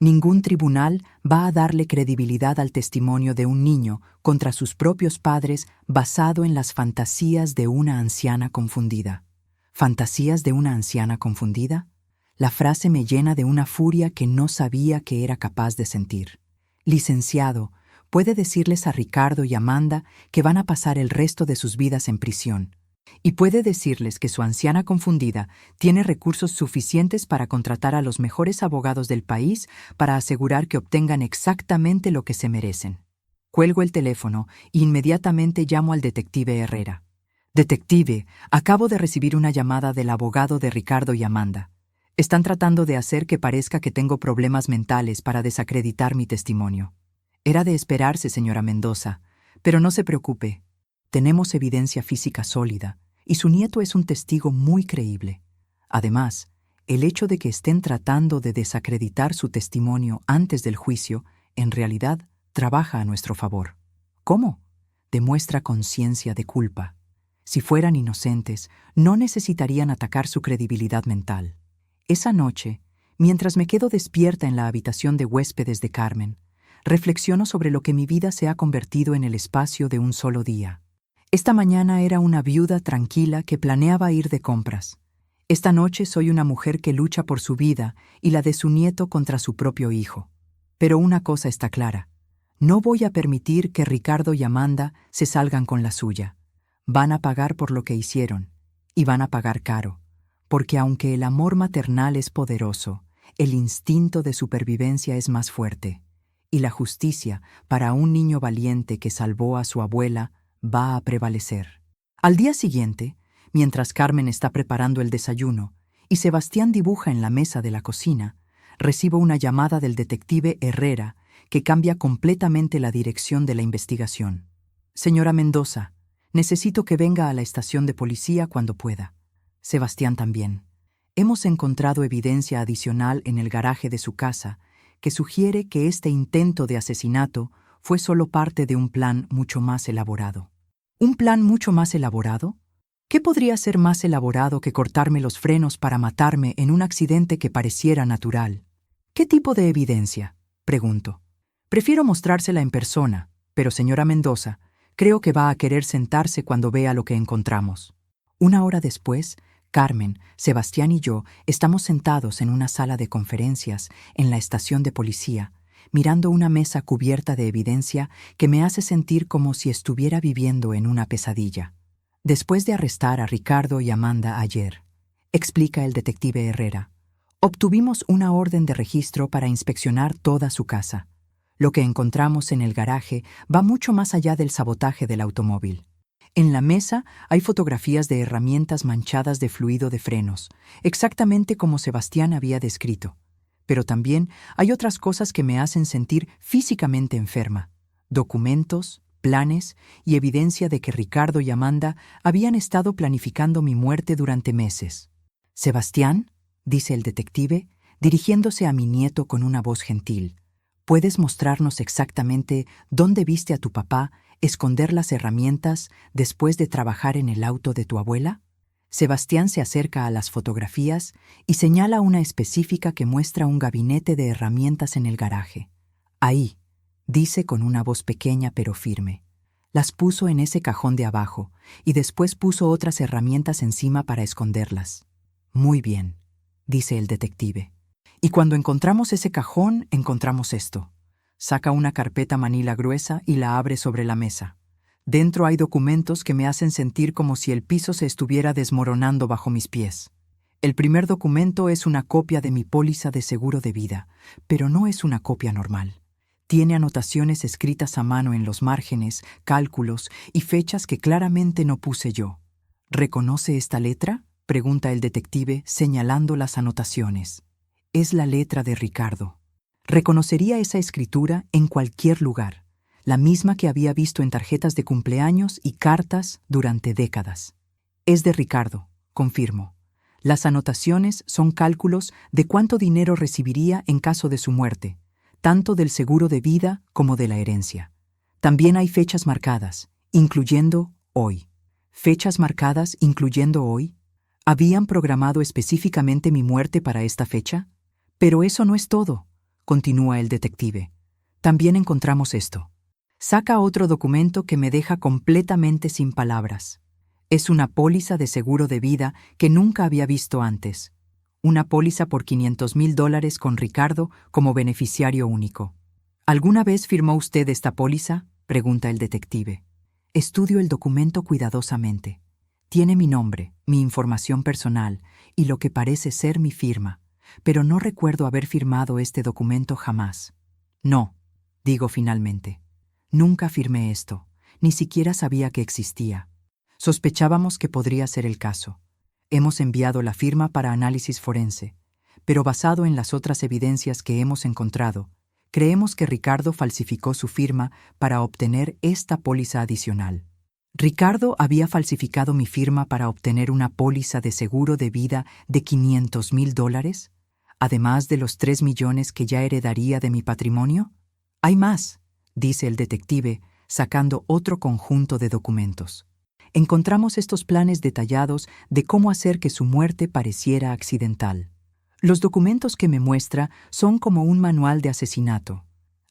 Ningún tribunal va a darle credibilidad al testimonio de un niño contra sus propios padres basado en las fantasías de una anciana confundida. ¿Fantasías de una anciana confundida? La frase me llena de una furia que no sabía que era capaz de sentir. Licenciado, puede decirles a Ricardo y Amanda que van a pasar el resto de sus vidas en prisión. Y puede decirles que su anciana confundida tiene recursos suficientes para contratar a los mejores abogados del país para asegurar que obtengan exactamente lo que se merecen. Cuelgo el teléfono e inmediatamente llamo al detective Herrera. Detective, acabo de recibir una llamada del abogado de Ricardo y Amanda. Están tratando de hacer que parezca que tengo problemas mentales para desacreditar mi testimonio. Era de esperarse, señora Mendoza, pero no se preocupe. Tenemos evidencia física sólida y su nieto es un testigo muy creíble. Además, el hecho de que estén tratando de desacreditar su testimonio antes del juicio, en realidad, trabaja a nuestro favor. ¿Cómo? Demuestra conciencia de culpa. Si fueran inocentes, no necesitarían atacar su credibilidad mental. Esa noche, mientras me quedo despierta en la habitación de huéspedes de Carmen, reflexiono sobre lo que mi vida se ha convertido en el espacio de un solo día. Esta mañana era una viuda tranquila que planeaba ir de compras. Esta noche soy una mujer que lucha por su vida y la de su nieto contra su propio hijo. Pero una cosa está clara. No voy a permitir que Ricardo y Amanda se salgan con la suya. Van a pagar por lo que hicieron, y van a pagar caro, porque aunque el amor maternal es poderoso, el instinto de supervivencia es más fuerte, y la justicia para un niño valiente que salvó a su abuela va a prevalecer. Al día siguiente, mientras Carmen está preparando el desayuno y Sebastián dibuja en la mesa de la cocina, recibo una llamada del detective Herrera que cambia completamente la dirección de la investigación. Señora Mendoza, necesito que venga a la estación de policía cuando pueda. Sebastián también. Hemos encontrado evidencia adicional en el garaje de su casa que sugiere que este intento de asesinato fue solo parte de un plan mucho más elaborado. ¿Un plan mucho más elaborado? ¿Qué podría ser más elaborado que cortarme los frenos para matarme en un accidente que pareciera natural? ¿Qué tipo de evidencia?, pregunto. Prefiero mostrársela en persona, pero señora Mendoza, creo que va a querer sentarse cuando vea lo que encontramos. Una hora después, Carmen, Sebastián y yo estamos sentados en una sala de conferencias en la estación de policía, mirando una mesa cubierta de evidencia que me hace sentir como si estuviera viviendo en una pesadilla. Después de arrestar a Ricardo y Amanda ayer, explica el detective Herrera, obtuvimos una orden de registro para inspeccionar toda su casa. Lo que encontramos en el garaje va mucho más allá del sabotaje del automóvil. En la mesa hay fotografías de herramientas manchadas de fluido de frenos, exactamente como Sebastián había descrito. Pero también hay otras cosas que me hacen sentir físicamente enferma. Documentos, planes y evidencia de que Ricardo y Amanda habían estado planificando mi muerte durante meses. «Sebastián», dice el detective, dirigiéndose a mi nieto con una voz gentil, ¿puedes mostrarnos exactamente dónde viste a tu papá esconder las herramientas después de trabajar en el auto de tu abuela? Sebastián se acerca a las fotografías y señala una específica que muestra un gabinete de herramientas en el garaje. Ahí, dice con una voz pequeña pero firme. Las puso en ese cajón de abajo y después puso otras herramientas encima para esconderlas. Muy bien, dice el detective. Y cuando encontramos ese cajón, encontramos esto. Saca una carpeta manila gruesa y la abre sobre la mesa. Dentro hay documentos que me hacen sentir como si el piso se estuviera desmoronando bajo mis pies. El primer documento es una copia de mi póliza de seguro de vida, pero no es una copia normal. Tiene anotaciones escritas a mano en los márgenes, cálculos y fechas que claramente no puse yo. ¿Reconoce esta letra?, pregunta el detective señalando las anotaciones. Es la letra de Ricardo. Reconocería esa escritura en cualquier lugar, la misma que había visto en tarjetas de cumpleaños y cartas durante décadas. Es de Ricardo, confirmo. Las anotaciones son cálculos de cuánto dinero recibiría en caso de su muerte, tanto del seguro de vida como de la herencia. También hay fechas marcadas, incluyendo hoy. ¿Fechas marcadas incluyendo hoy? ¿Habían programado específicamente mi muerte para esta fecha? Pero eso no es todo, continúa el detective. También encontramos esto. Saca otro documento que me deja completamente sin palabras. Es una póliza de seguro de vida que nunca había visto antes. Una póliza por $500,000 con Ricardo como beneficiario único. ¿Alguna vez firmó usted esta póliza?, pregunta el detective. Estudio el documento cuidadosamente. Tiene mi nombre, mi información personal y lo que parece ser mi firma, pero no recuerdo haber firmado este documento jamás. No, digo finalmente. Nunca firmé esto, ni siquiera sabía que existía. Sospechábamos que podría ser el caso. Hemos enviado la firma para análisis forense, pero basado en las otras evidencias que hemos encontrado, creemos que Ricardo falsificó su firma para obtener esta póliza adicional. Ricardo había falsificado mi firma para obtener una póliza de seguro de vida de $500,000, además de los 3 millones que ya heredaría de mi patrimonio. Hay más, dice el detective, sacando otro conjunto de documentos. Encontramos estos planes detallados de cómo hacer que su muerte pareciera accidental. Los documentos que me muestra son como un manual de asesinato.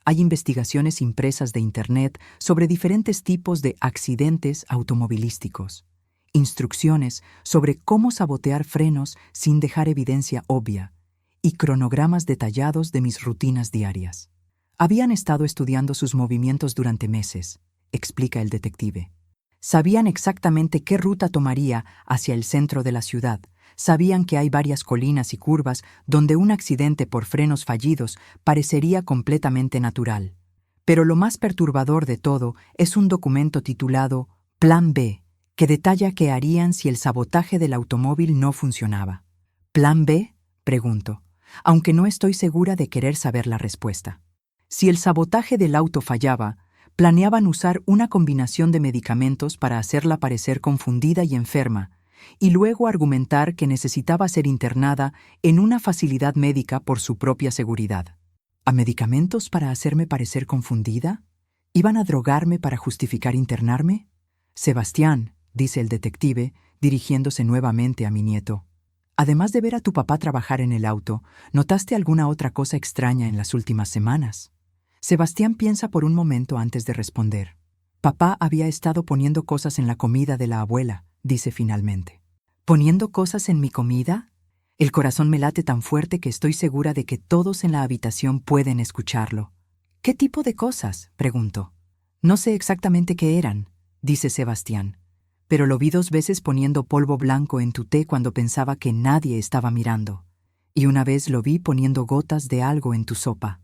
Hay investigaciones impresas de Internet sobre diferentes tipos de accidentes automovilísticos, instrucciones sobre cómo sabotear frenos sin dejar evidencia obvia, y cronogramas detallados de mis rutinas diarias. Habían estado estudiando sus movimientos durante meses, explica el detective. Sabían exactamente qué ruta tomaría hacia el centro de la ciudad. Sabían que hay varias colinas y curvas donde un accidente por frenos fallidos parecería completamente natural. Pero lo más perturbador de todo es un documento titulado Plan B, que detalla qué harían si el sabotaje del automóvil no funcionaba. ¿Plan B?, pregunto, aunque no estoy segura de querer saber la respuesta. Si el sabotaje del auto fallaba, planeaban usar una combinación de medicamentos para hacerla parecer confundida y enferma, y luego argumentar que necesitaba ser internada en una facilidad médica por su propia seguridad. ¿A medicamentos para hacerme parecer confundida? ¿Iban a drogarme para justificar internarme? Sebastián, dice el detective, dirigiéndose nuevamente a mi nieto. Además de ver a tu papá trabajar en el auto, ¿notaste alguna otra cosa extraña en las últimas semanas? Sebastián piensa por un momento antes de responder. Papá había estado poniendo cosas en la comida de la abuela, dice finalmente. ¿Poniendo cosas en mi comida? El corazón me late tan fuerte que estoy segura de que todos en la habitación pueden escucharlo. ¿Qué tipo de cosas?, preguntó. No sé exactamente qué eran, dice Sebastián, pero lo vi 2 veces poniendo polvo blanco en tu té cuando pensaba que nadie estaba mirando. Y una vez lo vi poniendo gotas de algo en tu sopa.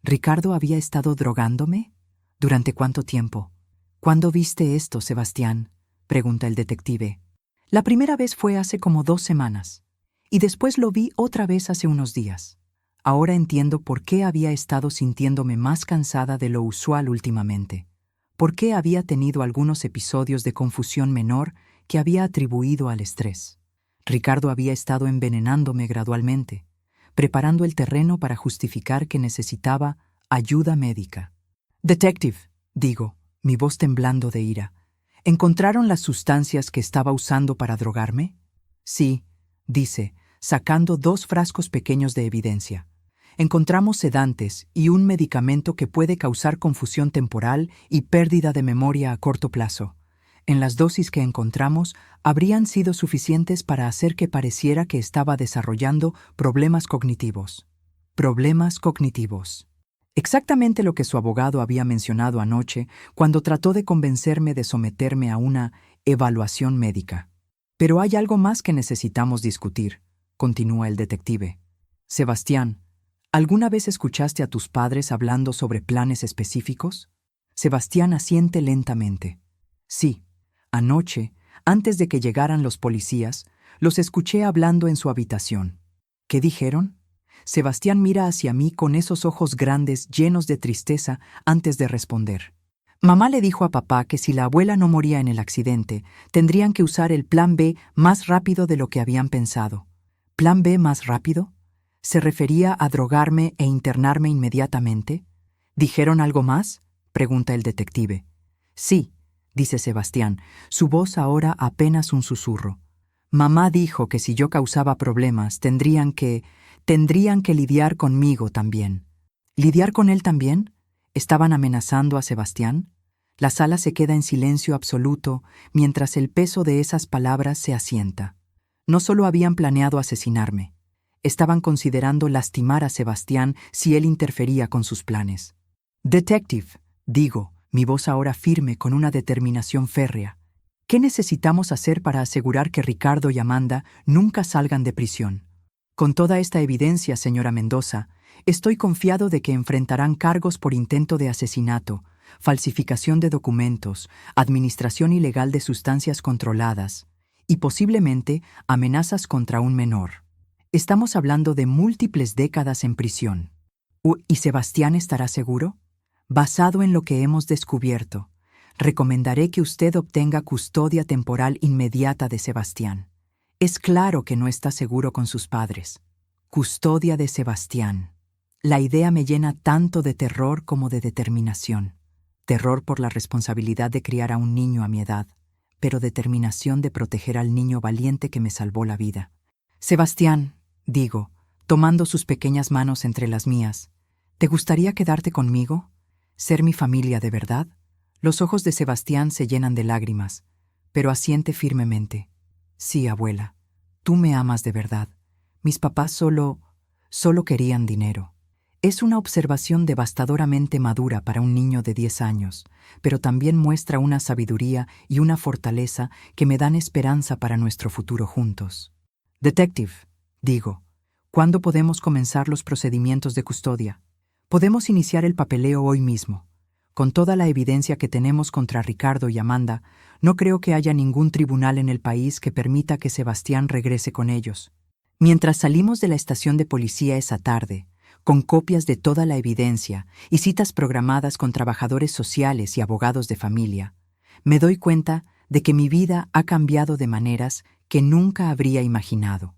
¿Ricardo había estado drogándome? ¿Durante cuánto tiempo? ¿Cuándo viste esto, Sebastián?, pregunta el detective. La primera vez fue hace como 2 semanas, y después lo vi otra vez hace unos días. Ahora entiendo por qué había estado sintiéndome más cansada de lo usual últimamente, por qué había tenido algunos episodios de confusión menor que había atribuido al estrés. Ricardo había estado envenenándome gradualmente, preparando el terreno para justificar que necesitaba ayuda médica. Detective, digo, mi voz temblando de ira, ¿encontraron las sustancias que estaba usando para drogarme? Sí, dice, sacando 2 frascos pequeños de evidencia. Encontramos sedantes y un medicamento que puede causar confusión temporal y pérdida de memoria a corto plazo. En las dosis que encontramos, habrían sido suficientes para hacer que pareciera que estaba desarrollando problemas cognitivos. Problemas cognitivos. Exactamente lo que su abogado había mencionado anoche cuando trató de convencerme de someterme a una evaluación médica. Pero hay algo más que necesitamos discutir, continúa el detective. Sebastián, ¿alguna vez escuchaste a tus padres hablando sobre planes específicos? Sebastián asiente lentamente. Sí, anoche, antes de que llegaran los policías, los escuché hablando en su habitación. ¿Qué dijeron? Sebastián mira hacia mí con esos ojos grandes llenos de tristeza antes de responder. Mamá le dijo a papá que si la abuela no moría en el accidente, tendrían que usar el plan B más rápido de lo que habían pensado. ¿Plan B más rápido? ¿Se refería a drogarme e internarme inmediatamente? ¿Dijeron algo más?, pregunta el detective. Sí, dice Sebastián, su voz ahora apenas un susurro. Mamá dijo que si yo causaba problemas, tendrían que lidiar conmigo también. ¿Lidiar con él también? ¿Estaban amenazando a Sebastián? La sala se queda en silencio absoluto mientras el peso de esas palabras se asienta. No solo habían planeado asesinarme, estaban considerando lastimar a Sebastián si él interfería con sus planes. Detective, digo, mi voz ahora firme con una determinación férrea. ¿Qué necesitamos hacer para asegurar que Ricardo y Amanda nunca salgan de prisión? Con toda esta evidencia, señora Mendoza, estoy confiado de que enfrentarán cargos por intento de asesinato, falsificación de documentos, administración ilegal de sustancias controladas y posiblemente amenazas contra un menor. Estamos hablando de múltiples décadas en prisión. ¿Y Sebastián estará seguro? Basado en lo que hemos descubierto, recomendaré que usted obtenga custodia temporal inmediata de Sebastián. Es claro que no está seguro con sus padres. Custodia de Sebastián. La idea me llena tanto de terror como de determinación. Terror por la responsabilidad de criar a un niño a mi edad, pero determinación de proteger al niño valiente que me salvó la vida. Sebastián, digo, tomando sus pequeñas manos entre las mías, ¿te gustaría quedarte conmigo? ¿Ser mi familia de verdad? Los ojos de Sebastián se llenan de lágrimas, pero asiente firmemente. Sí, abuela, tú me amas de verdad. Mis papás solo querían dinero. Es una observación devastadoramente madura para un niño de 10 años, pero también muestra una sabiduría y una fortaleza que me dan esperanza para nuestro futuro juntos. Detective, digo, ¿cuándo podemos comenzar los procedimientos de custodia? Podemos iniciar el papeleo hoy mismo. Con toda la evidencia que tenemos contra Ricardo y Amanda, no creo que haya ningún tribunal en el país que permita que Sebastián regrese con ellos. Mientras salimos de la estación de policía esa tarde, con copias de toda la evidencia y citas programadas con trabajadores sociales y abogados de familia, me doy cuenta de que mi vida ha cambiado de maneras que nunca habría imaginado.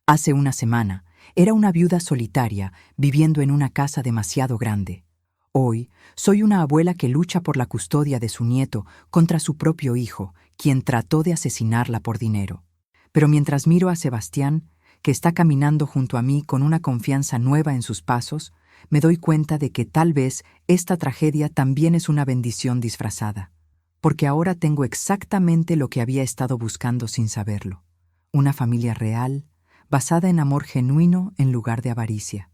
Hace una semana, era una viuda solitaria viviendo en una casa demasiado grande. Hoy, soy una abuela que lucha por la custodia de su nieto contra su propio hijo, quien trató de asesinarla por dinero. Pero mientras miro a Sebastián, que está caminando junto a mí con una confianza nueva en sus pasos, me doy cuenta de que tal vez esta tragedia también es una bendición disfrazada, porque ahora tengo exactamente lo que había estado buscando sin saberlo. Una familia real, basada en amor genuino en lugar de avaricia.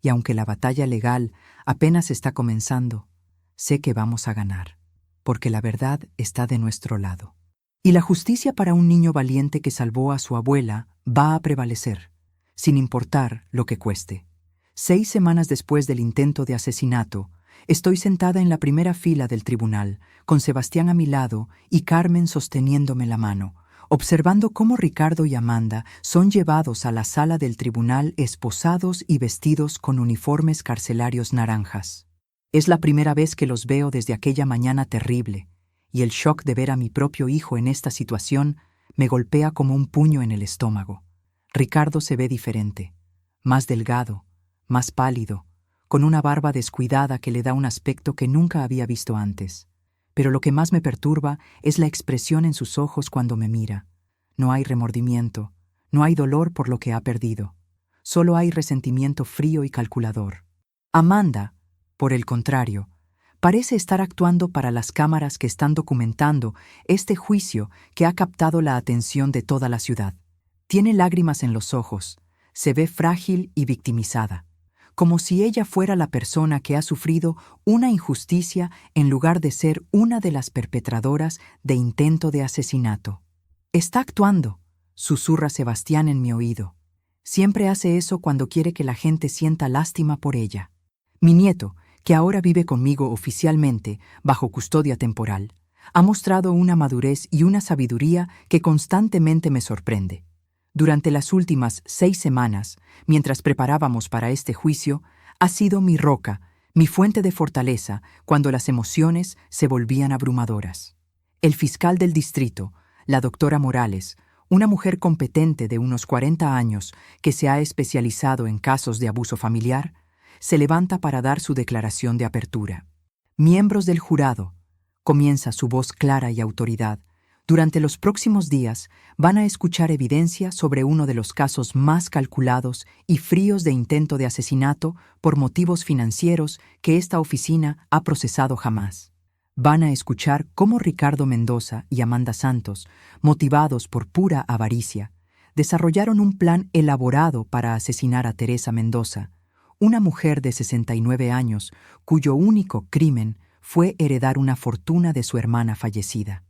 y aunque la batalla legal apenas está comenzando, sé que vamos a ganar, porque la verdad está de nuestro lado. Y la justicia para un niño valiente que salvó a su abuela va a prevalecer, sin importar lo que cueste. 6 semanas después del intento de asesinato, estoy sentada en la primera fila del tribunal, con Sebastián a mi lado y Carmen sosteniéndome la mano, observando cómo Ricardo y Amanda son llevados a la sala del tribunal esposados y vestidos con uniformes carcelarios naranjas. Es la primera vez que los veo desde aquella mañana terrible, y el shock de ver a mi propio hijo en esta situación me golpea como un puño en el estómago. Ricardo se ve diferente, más delgado, más pálido, con una barba descuidada que le da un aspecto que nunca había visto antes. Pero lo que más me perturba es la expresión en sus ojos cuando me mira. No hay remordimiento, no hay dolor por lo que ha perdido. Solo hay resentimiento frío y calculador. Amanda, por el contrario, parece estar actuando para las cámaras que están documentando este juicio que ha captado la atención de toda la ciudad. Tiene lágrimas en los ojos, se ve frágil y victimizada, como si ella fuera la persona que ha sufrido una injusticia en lugar de ser una de las perpetradoras de intento de asesinato. «Está actuando», susurra Sebastián en mi oído. Siempre hace eso cuando quiere que la gente sienta lástima por ella. Mi nieto, que ahora vive conmigo oficialmente, bajo custodia temporal, ha mostrado una madurez y una sabiduría que constantemente me sorprende. Durante las últimas 6 semanas, mientras preparábamos para este juicio, ha sido mi roca, mi fuente de fortaleza cuando las emociones se volvían abrumadoras. El fiscal del distrito, la doctora Morales, una mujer competente de unos 40 años que se ha especializado en casos de abuso familiar, se levanta para dar su declaración de apertura. «Miembros del jurado», comienza su voz clara y autoridad, «durante los próximos días van a escuchar evidencia sobre uno de los casos más calculados y fríos de intento de asesinato por motivos financieros que esta oficina ha procesado jamás. Van a escuchar cómo Ricardo Mendoza y Amanda Santos, motivados por pura avaricia, desarrollaron un plan elaborado para asesinar a Teresa Mendoza, una mujer de 69 años cuyo único crimen fue heredar una fortuna de su hermana fallecida.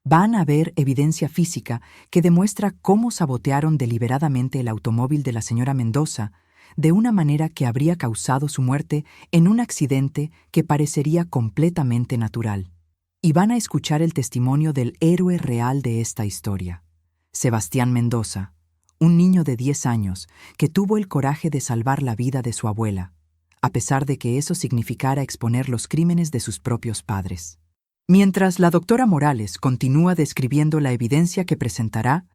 Van a ver evidencia física que demuestra cómo sabotearon deliberadamente el automóvil de la señora Mendoza de una manera que habría causado su muerte en un accidente que parecería completamente natural. Y van a escuchar el testimonio del héroe real de esta historia, Sebastián Mendoza, un niño de 10 años que tuvo el coraje de salvar la vida de su abuela, a pesar de que eso significara exponer los crímenes de sus propios padres. Mientras la doctora Morales continúa describiendo la evidencia que presentará,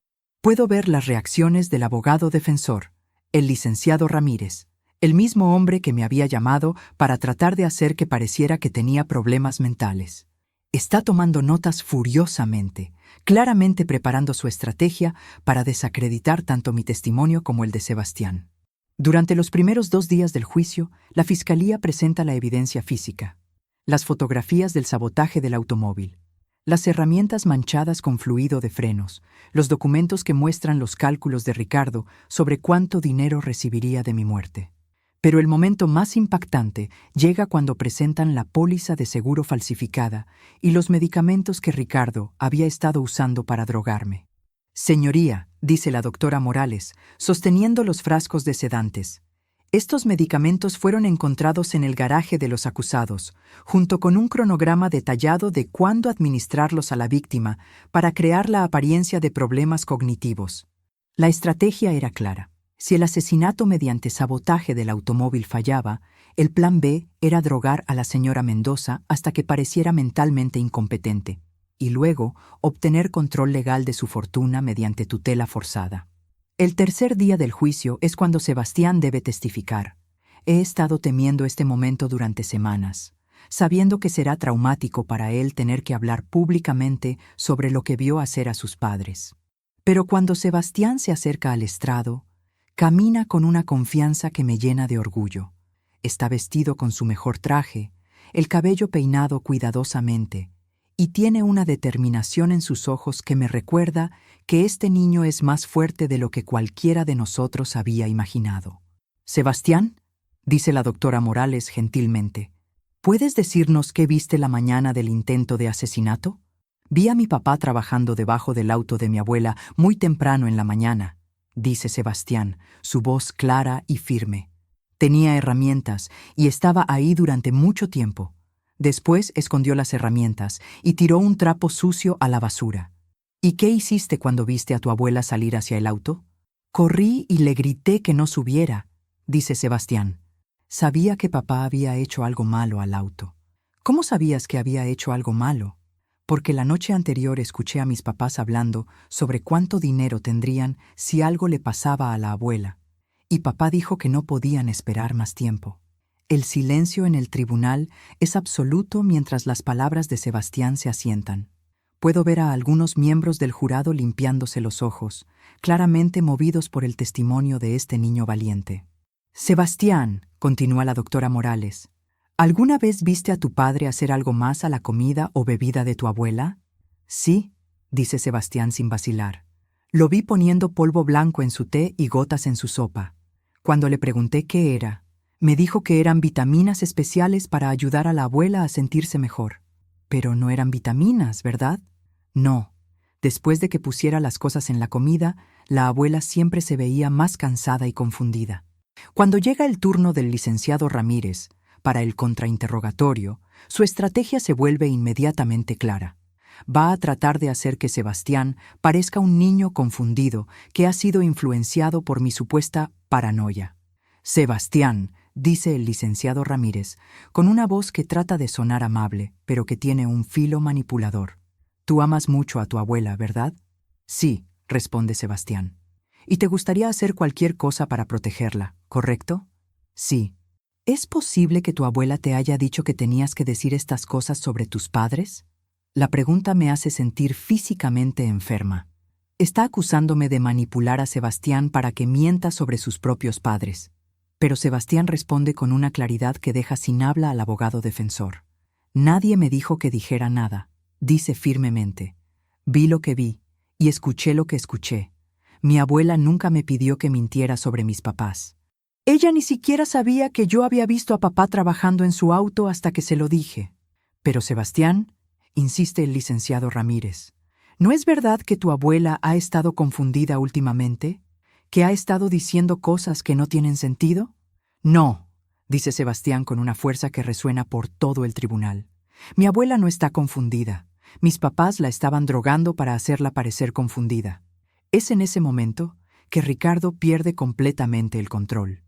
puedo ver las reacciones del abogado defensor, el licenciado Ramírez, el mismo hombre que me había llamado para tratar de hacer que pareciera que tenía problemas mentales. Está tomando notas furiosamente, claramente preparando su estrategia para desacreditar tanto mi testimonio como el de Sebastián. Durante los primeros 2 días del juicio, la Fiscalía presenta la evidencia física, las fotografías del sabotaje del automóvil, las herramientas manchadas con fluido de frenos, los documentos que muestran los cálculos de Ricardo sobre cuánto dinero recibiría de mi muerte. Pero el momento más impactante llega cuando presentan la póliza de seguro falsificada y los medicamentos que Ricardo había estado usando para drogarme. «Señoría», dice la doctora Morales, sosteniendo los frascos de sedantes, «estos medicamentos fueron encontrados en el garaje de los acusados, junto con un cronograma detallado de cuándo administrarlos a la víctima para crear la apariencia de problemas cognitivos». La estrategia era clara. Si el asesinato mediante sabotaje del automóvil fallaba, el plan B era drogar a la señora Mendoza hasta que pareciera mentalmente incompetente, y luego obtener control legal de su fortuna mediante tutela forzada. El tercer día del juicio es cuando Sebastián debe testificar. He estado temiendo este momento durante semanas, sabiendo que será traumático para él tener que hablar públicamente sobre lo que vio hacer a sus padres. Pero cuando Sebastián se acerca al estrado, camina con una confianza que me llena de orgullo. Está vestido con su mejor traje, el cabello peinado cuidadosamente, y tiene una determinación en sus ojos que me recuerda que este niño es más fuerte de lo que cualquiera de nosotros había imaginado. «Sebastián», dice la doctora Morales gentilmente. ¿Puedes decirnos qué viste la mañana del intento de asesinato? Vi a mi papá trabajando debajo del auto de mi abuela muy temprano en la mañana, dice Sebastián, su voz clara y firme. Tenía herramientas y estaba ahí durante mucho tiempo. Después escondió las herramientas y tiró un trapo sucio a la basura. ¿Y qué hiciste cuando viste a tu abuela salir hacia el auto? Corrí y le grité que no subiera, dice Sebastián. Sabía que papá había hecho algo malo al auto. ¿Cómo sabías que había hecho algo malo? Porque la noche anterior escuché a mis papás hablando sobre cuánto dinero tendrían si algo le pasaba a la abuela. Y papá dijo que no podían esperar más tiempo. El silencio en el tribunal es absoluto mientras las palabras de Sebastián se asientan. Puedo ver a algunos miembros del jurado limpiándose los ojos, claramente movidos por el testimonio de este niño valiente. Sebastián, continúa la doctora Morales, ¿alguna vez viste a tu padre hacer algo más a la comida o bebida de tu abuela? Sí, dice Sebastián sin vacilar. Lo vi poniendo polvo blanco en su té y gotas en su sopa. Cuando le pregunté qué era, me dijo que eran vitaminas especiales para ayudar a la abuela a sentirse mejor. Pero no eran vitaminas, ¿verdad? No. Después de que pusiera las cosas en la comida, la abuela siempre se veía más cansada y confundida. Cuando llega el turno del licenciado Ramírez para el contrainterrogatorio, su estrategia se vuelve inmediatamente clara. Va a tratar de hacer que Sebastián parezca un niño confundido que ha sido influenciado por mi supuesta paranoia. Sebastián, dice el licenciado Ramírez, con una voz que trata de sonar amable, pero que tiene un filo manipulador. Tú amas mucho a tu abuela, ¿verdad? Sí, responde Sebastián. Y te gustaría hacer cualquier cosa para protegerla, ¿correcto? Sí. ¿Es posible que tu abuela te haya dicho que tenías que decir estas cosas sobre tus padres? La pregunta me hace sentir físicamente enferma. Está acusándome de manipular a Sebastián para que mienta sobre sus propios padres. Pero Sebastián responde con una claridad que deja sin habla al abogado defensor. Nadie me dijo que dijera nada, dice firmemente. Vi lo que vi y escuché lo que escuché. Mi abuela nunca me pidió que mintiera sobre mis papás. Ella ni siquiera sabía que yo había visto a papá trabajando en su auto hasta que se lo dije. Pero Sebastián, insiste el licenciado Ramírez, ¿no es verdad que tu abuela ha estado confundida últimamente? ¿Que ha estado diciendo cosas que no tienen sentido? No, dice Sebastián con una fuerza que resuena por todo el tribunal. Mi abuela no está confundida. Mis papás la estaban drogando para hacerla parecer confundida. Es en ese momento que Ricardo pierde completamente el control.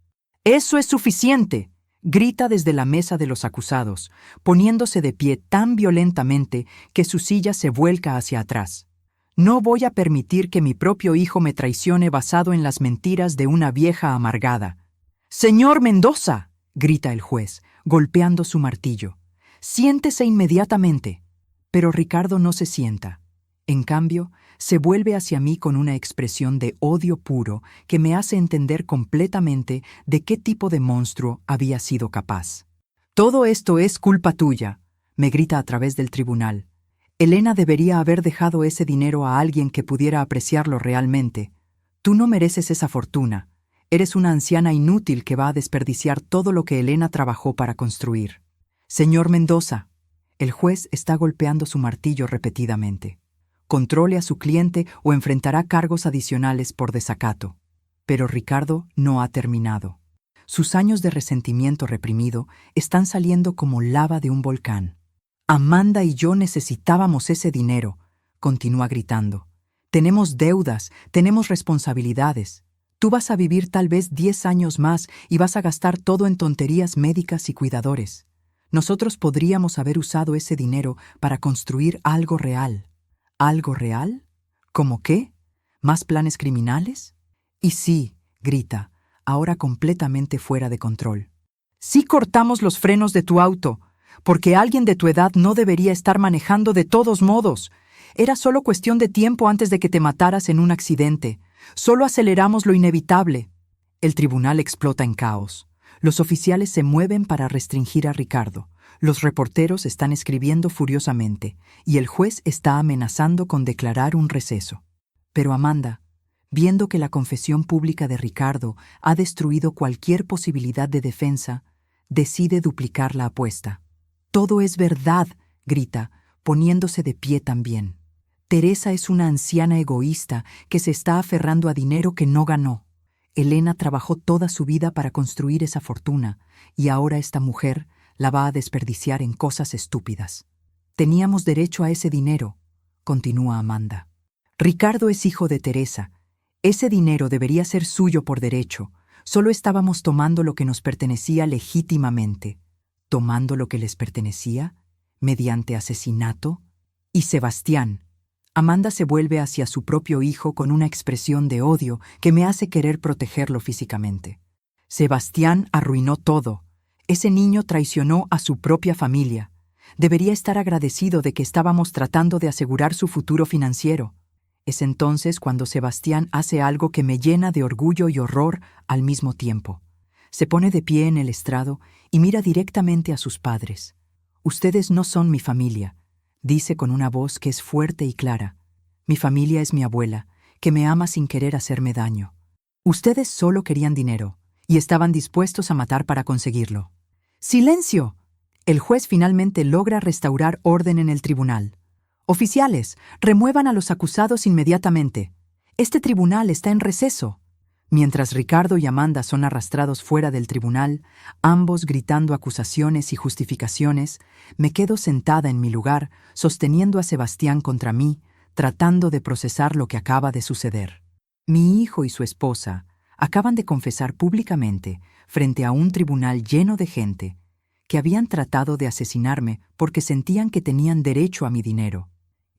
¡Eso es suficiente!, grita desde la mesa de los acusados, poniéndose de pie tan violentamente que su silla se vuelca hacia atrás. No voy a permitir que mi propio hijo me traicione basado en las mentiras de una vieja amargada. ¡Señor Mendoza!, grita el juez, golpeando su martillo. ¡Siéntese inmediatamente! Pero Ricardo no se sienta. En cambio, se vuelve hacia mí con una expresión de odio puro que me hace entender completamente de qué tipo de monstruo había sido capaz. «Todo esto es culpa tuya», me grita a través del tribunal. «Elena debería haber dejado ese dinero a alguien que pudiera apreciarlo realmente. Tú no mereces esa fortuna. Eres una anciana inútil que va a desperdiciar todo lo que Elena trabajó para construir». «Señor Mendoza», el juez está golpeando su martillo repetidamente. Controle a su cliente o enfrentará cargos adicionales por desacato. Pero Ricardo no ha terminado. Sus años de resentimiento reprimido están saliendo como lava de un volcán. Amanda y yo necesitábamos ese dinero, continúa gritando. Tenemos deudas, tenemos responsabilidades. Tú vas a vivir tal vez 10 años más y vas a gastar todo en tonterías médicas y cuidadores. Nosotros podríamos haber usado ese dinero para construir algo real. ¿Algo real? ¿Cómo qué? ¿Más planes criminales? Y sí, grita, ahora completamente fuera de control. Sí cortamos los frenos de tu auto, porque alguien de tu edad no debería estar manejando de todos modos. Era solo cuestión de tiempo antes de que te mataras en un accidente. Solo aceleramos lo inevitable. El tribunal explota en caos. Los oficiales se mueven para restringir a Ricardo. Los reporteros están escribiendo furiosamente y el juez está amenazando con declarar un receso. Pero Amanda, Viendo que la confesión pública de Ricardo ha destruido cualquier posibilidad de defensa, decide duplicar la apuesta. «Todo es verdad», grita, poniéndose de pie también. Teresa es una anciana egoísta que se está aferrando a dinero que no ganó. Elena trabajó toda su vida para construir esa fortuna y ahora esta mujer la va a desperdiciar en cosas estúpidas. «Teníamos derecho a ese dinero», continúa Amanda. «Ricardo es hijo de Teresa. Ese dinero debería ser suyo por derecho. Solo estábamos tomando lo que nos pertenecía legítimamente». ¿Tomando lo que les pertenecía? ¿Mediante asesinato? Y Sebastián. Amanda se vuelve hacia su propio hijo con una expresión de odio que me hace querer protegerlo físicamente. Sebastián arruinó todo. Ese niño traicionó a su propia familia. Debería estar agradecido de que estábamos tratando de asegurar su futuro financiero. Es entonces cuando Sebastián hace algo que me llena de orgullo y horror al mismo tiempo. Se pone de pie en el estrado y mira directamente a sus padres. «Ustedes no son mi familia», dice con una voz que es fuerte y clara. «Mi familia es mi abuela, que me ama sin querer hacerme daño. Ustedes solo querían dinero y estaban dispuestos a matar para conseguirlo». «¡Silencio!». El juez finalmente logra restaurar orden en el tribunal. «Oficiales, remuevan a los acusados inmediatamente. Este tribunal está en receso». Mientras Ricardo y Amanda son arrastrados fuera del tribunal, ambos gritando acusaciones y justificaciones, me quedo sentada en mi lugar, sosteniendo a Sebastián contra mí, tratando de procesar lo que acaba de suceder. Mi hijo y su esposa acaban de confesar públicamente, frente a un tribunal lleno de gente, que habían tratado de asesinarme porque sentían que tenían derecho a mi dinero,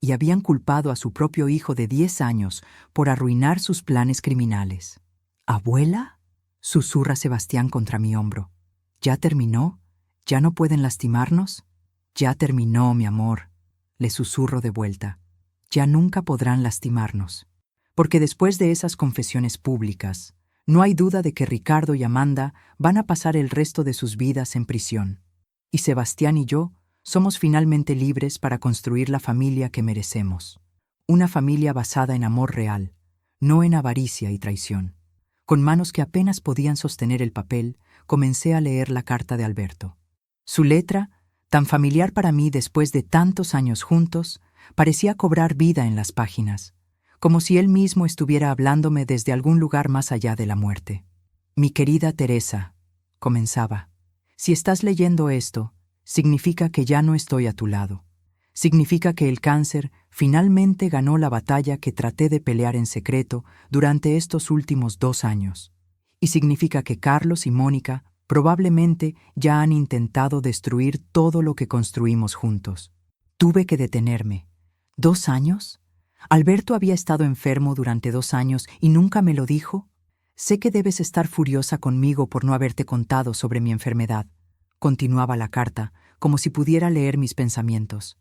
y habían culpado a su propio hijo de 10 años por arruinar sus planes criminales. «¿Abuela?», susurra Sebastián contra mi hombro. «¿Ya terminó? ¿Ya no pueden lastimarnos?». «Ya terminó, mi amor», le susurro de vuelta. «Ya nunca podrán lastimarnos». Porque después de esas confesiones públicas, no hay duda de que Ricardo y Amanda van a pasar el resto de sus vidas en prisión. Y Sebastián y yo somos finalmente libres para construir la familia que merecemos. Una familia basada en amor real, no en avaricia y traición. Con manos que apenas podían sostener el papel, comencé a leer la carta de Alberto. Su letra, tan familiar para mí después de tantos años juntos, parecía cobrar vida en las páginas, como si él mismo estuviera hablándome desde algún lugar más allá de la muerte. «Mi querida Teresa», comenzaba, «si estás leyendo esto, significa que ya no estoy a tu lado. Significa que el cáncer finalmente ganó la batalla que traté de pelear en secreto durante estos últimos 2 años. Y significa que Carlos y Mónica probablemente ya han intentado destruir todo lo que construimos juntos. Tuve que detenerme. ¿2 años? ¿Alberto había estado enfermo durante 2 años y nunca me lo dijo? Sé que debes estar furiosa conmigo por no haberte contado sobre mi enfermedad. Continuaba la carta, como si pudiera leer mis pensamientos.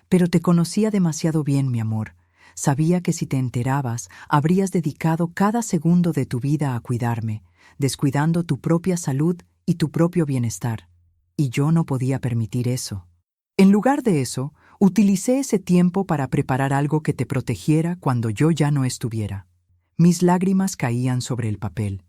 Pero te conocía demasiado bien, mi amor. Sabía que si te enterabas, habrías dedicado cada segundo de tu vida a cuidarme, descuidando tu propia salud y tu propio bienestar. Y yo no podía permitir eso. En lugar de eso, utilicé ese tiempo para preparar algo que te protegiera cuando yo ya no estuviera. Mis lágrimas caían sobre el papel,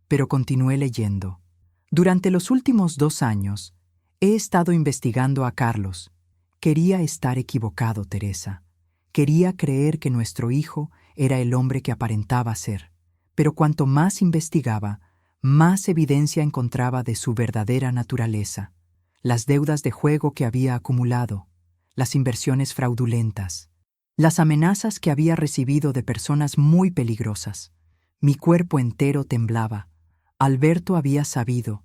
pero continué leyendo. Durante los últimos 2 años, he estado investigando a Carlos. Quería estar equivocado, Teresa. Quería creer que nuestro hijo era el hombre que aparentaba ser. Pero cuanto más investigaba, más evidencia encontraba de su verdadera naturaleza. Las deudas de juego que había acumulado, las inversiones fraudulentas, las amenazas que había recibido de personas muy peligrosas. Mi cuerpo entero temblaba. Alberto había sabido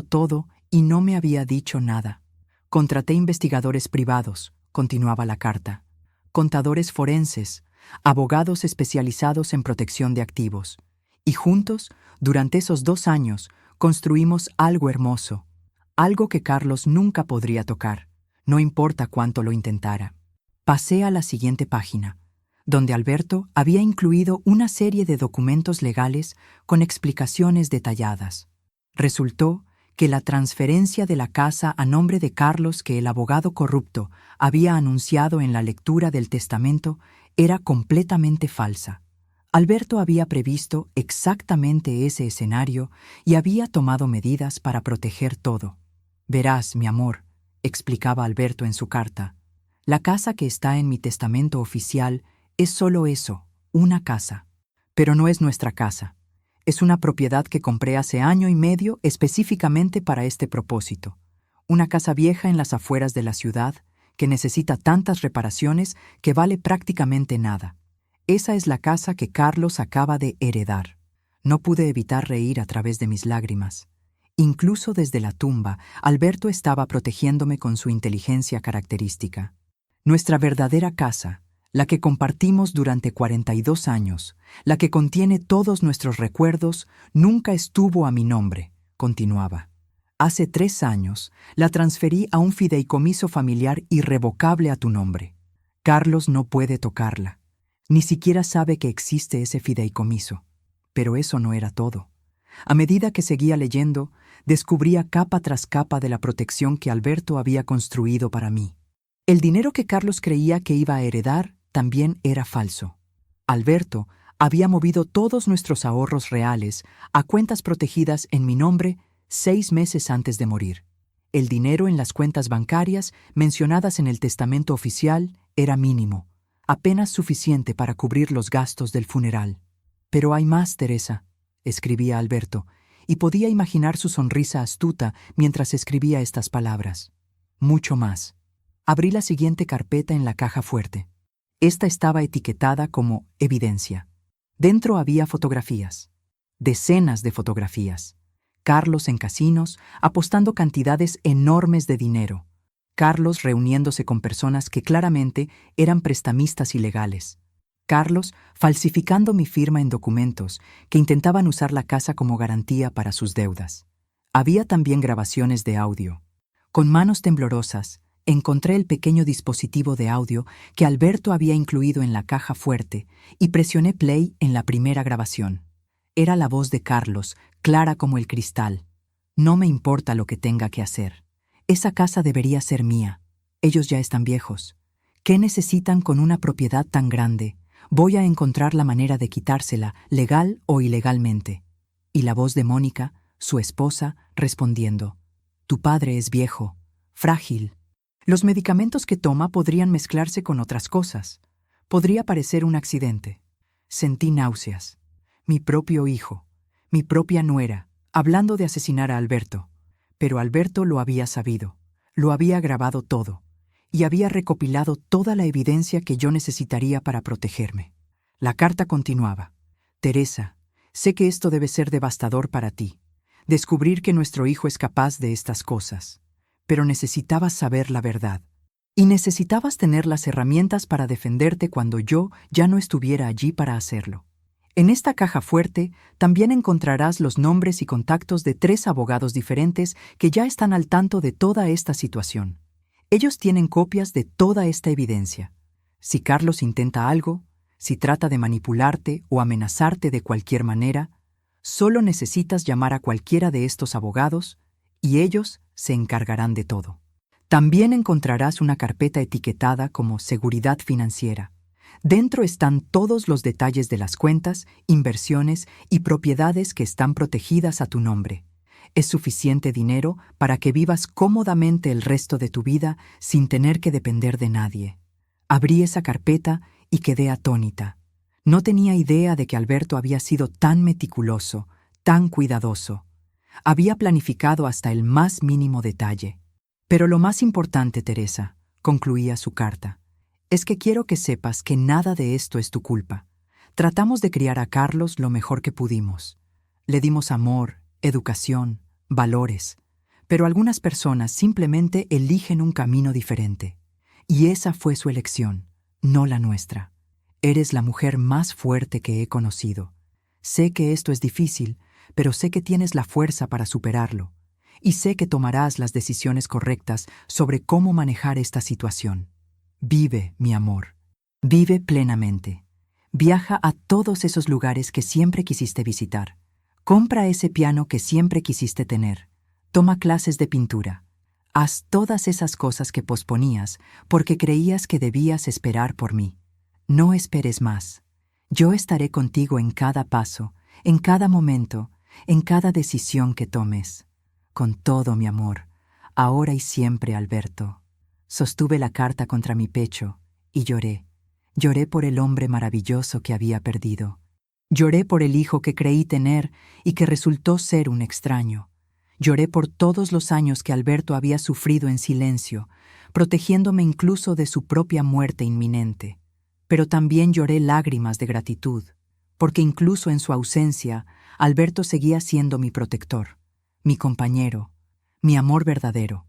todo y no me había dicho nada. Contraté investigadores privados, continuaba la carta, contadores forenses, abogados especializados en protección de activos. Y juntos, durante esos 2 años, construimos algo hermoso, algo que Carlos nunca podría tocar, no importa cuánto lo intentara. Pasé a la siguiente página, donde Alberto había incluido una serie de documentos legales con explicaciones detalladas. Resultó que la transferencia de la casa a nombre de Carlos que el abogado corrupto había anunciado en la lectura del testamento era completamente falsa. Alberto había previsto exactamente ese escenario y había tomado medidas para proteger todo. Verás, mi amor, explicaba Alberto en su carta, la casa que está en mi testamento oficial es solo eso, una casa. Pero no es nuestra casa. Es una propiedad que compré hace año y medio específicamente para este propósito. Una casa vieja en las afueras de la ciudad que necesita tantas reparaciones que vale prácticamente nada. Esa es la casa que Carlos acaba de heredar. No pude evitar reír a través de mis lágrimas. Incluso desde la tumba, Alberto estaba protegiéndome con su inteligencia característica. Nuestra verdadera casa, la que compartimos durante 42 años, la que contiene todos nuestros recuerdos, nunca estuvo a mi nombre, continuaba. Hace 3 años la transferí a un fideicomiso familiar irrevocable a tu nombre. Carlos no puede tocarla. Ni siquiera sabe que existe ese fideicomiso. Pero eso no era todo. A medida que seguía leyendo, descubría capa tras capa de la protección que Alberto había construido para mí. El dinero que Carlos creía que iba a heredar también era falso. Alberto había movido todos nuestros ahorros reales a cuentas protegidas en mi nombre 6 meses antes de morir. El dinero en las cuentas bancarias mencionadas en el testamento oficial era mínimo, apenas suficiente para cubrir los gastos del funeral. Pero hay más, Teresa, escribía Alberto, y podía imaginar su sonrisa astuta mientras escribía estas palabras. Mucho más. Abrí la siguiente carpeta en la caja fuerte. Esta estaba etiquetada como evidencia. Dentro había fotografías. Decenas de fotografías. Carlos en casinos, apostando cantidades enormes de dinero. Carlos reuniéndose con personas que claramente eran prestamistas ilegales. Carlos falsificando mi firma en documentos que intentaban usar la casa como garantía para sus deudas. Había también grabaciones de audio. Con manos temblorosas, encontré el pequeño dispositivo de audio que Alberto había incluido en la caja fuerte y presioné play en la primera grabación. Era la voz de Carlos, clara como el cristal. No me importa lo que tenga que hacer. Esa casa debería ser mía. Ellos ya están viejos. ¿Qué necesitan con una propiedad tan grande? Voy a encontrar la manera de quitársela, legal o ilegalmente. Y la voz de Mónica, su esposa, respondiendo: Tu padre es viejo, frágil. Los medicamentos que toma podrían mezclarse con otras cosas. Podría parecer un accidente. Sentí náuseas. Mi propio hijo, mi propia nuera, hablando de asesinar a Alberto. Pero Alberto lo había sabido, lo había grabado todo, y había recopilado toda la evidencia que yo necesitaría para protegerme. La carta continuaba. Teresa, sé que esto debe ser devastador para ti, descubrir que nuestro hijo es capaz de estas cosas. Pero necesitabas saber la verdad. Y necesitabas tener las herramientas para defenderte cuando yo ya no estuviera allí para hacerlo. En esta caja fuerte también encontrarás los nombres y contactos de 3 abogados diferentes que ya están al tanto de toda esta situación. Ellos tienen copias de toda esta evidencia. Si Carlos intenta algo, si trata de manipularte o amenazarte de cualquier manera, solo necesitas llamar a cualquiera de estos abogados y ellos se encargarán de todo. También encontrarás una carpeta etiquetada como seguridad financiera. Dentro están todos los detalles de las cuentas, inversiones y propiedades que están protegidas a tu nombre. Es suficiente dinero para que vivas cómodamente el resto de tu vida sin tener que depender de nadie. Abrí esa carpeta y quedé atónita. No tenía idea de que Alberto había sido tan meticuloso, tan cuidadoso. Había planificado hasta el más mínimo detalle. Pero lo más importante, Teresa, concluía su carta, es que quiero que sepas que nada de esto es tu culpa. Tratamos de criar a Carlos lo mejor que pudimos. Le dimos amor, educación, valores. Pero algunas personas simplemente eligen un camino diferente. Y esa fue su elección, no la nuestra. Eres la mujer más fuerte que he conocido. Sé que esto es difícil, pero sé que tienes la fuerza para superarlo. Y sé que tomarás las decisiones correctas sobre cómo manejar esta situación. Vive, mi amor. Vive plenamente. Viaja a todos esos lugares que siempre quisiste visitar. Compra ese piano que siempre quisiste tener. Toma clases de pintura. Haz todas esas cosas que posponías porque creías que debías esperar por mí. No esperes más. Yo estaré contigo en cada paso, en cada momento, en cada decisión que tomes. Con todo mi amor, ahora y siempre, Alberto. Sostuve la carta contra mi pecho y lloré. Lloré por el hombre maravilloso que había perdido. Lloré por el hijo que creí tener y que resultó ser un extraño. Lloré por todos los años que Alberto había sufrido en silencio, protegiéndome incluso de su propia muerte inminente. Pero también lloré lágrimas de gratitud, porque incluso en su ausencia, Alberto seguía siendo mi protector, mi compañero, mi amor verdadero.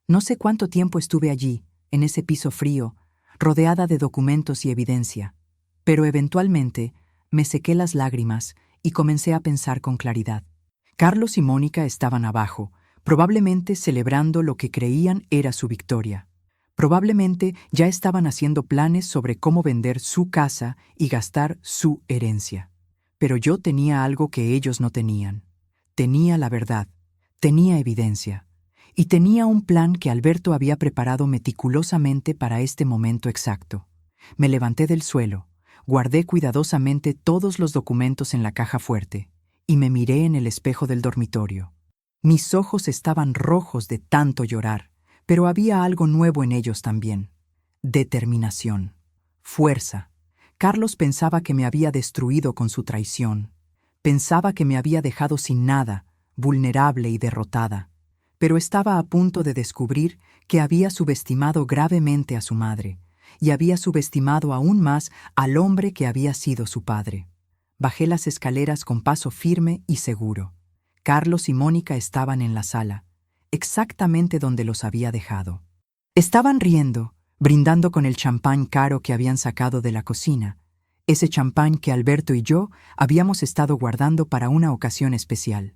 No sé cuánto tiempo estuve allí, en ese piso frío, rodeada de documentos y evidencia, pero eventualmente me sequé las lágrimas y comencé a pensar con claridad. Carlos y Mónica estaban abajo, probablemente celebrando lo que creían era su victoria. Probablemente ya estaban haciendo planes sobre cómo vender su casa y gastar su herencia. Pero yo tenía algo que ellos no tenían. Tenía la verdad, tenía evidencia, y tenía un plan que Alberto había preparado meticulosamente para este momento exacto. Me levanté del suelo, guardé cuidadosamente todos los documentos en la caja fuerte, y me miré en el espejo del dormitorio. Mis ojos estaban rojos de tanto llorar, pero había algo nuevo en ellos también. Determinación. Fuerza. Carlos pensaba que me había destruido con su traición. Pensaba que me había dejado sin nada, vulnerable y derrotada. Pero estaba a punto de descubrir que había subestimado gravemente a su madre, y había subestimado aún más al hombre que había sido su padre. Bajé las escaleras con paso firme y seguro. Carlos y Mónica estaban en la sala, exactamente donde los había dejado. Estaban riendo, brindando con el champán caro que habían sacado de la cocina, ese champán que Alberto y yo habíamos estado guardando para una ocasión especial.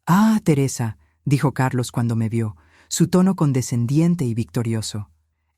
«Ah, Teresa», dijo Carlos cuando me vio, su tono condescendiente y victorioso.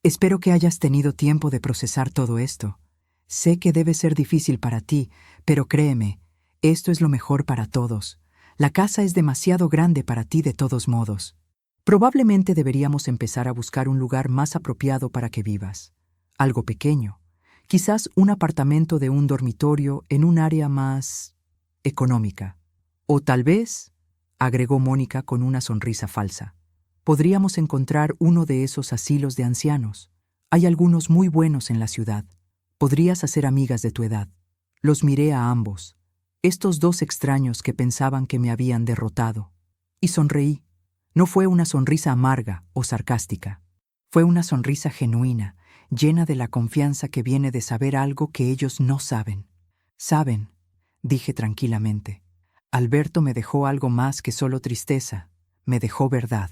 «Espero que hayas tenido tiempo de procesar todo esto. Sé que debe ser difícil para ti, pero créeme, esto es lo mejor para todos. La casa es demasiado grande para ti de todos modos. Probablemente deberíamos empezar a buscar un lugar más apropiado para que vivas. Algo pequeño. Quizás un apartamento de un dormitorio en un área más económica. O tal vez, agregó Mónica con una sonrisa falsa, podríamos encontrar uno de esos asilos de ancianos. Hay algunos muy buenos en la ciudad. Podrías hacer amigas de tu edad. Los miré a ambos, estos dos extraños que pensaban que me habían derrotado, y sonreí. No fue una sonrisa amarga o sarcástica. Fue una sonrisa genuina, llena de la confianza que viene de saber algo que ellos no saben. «Saben», dije tranquilamente. «Alberto me dejó algo más que solo tristeza. Me dejó verdad».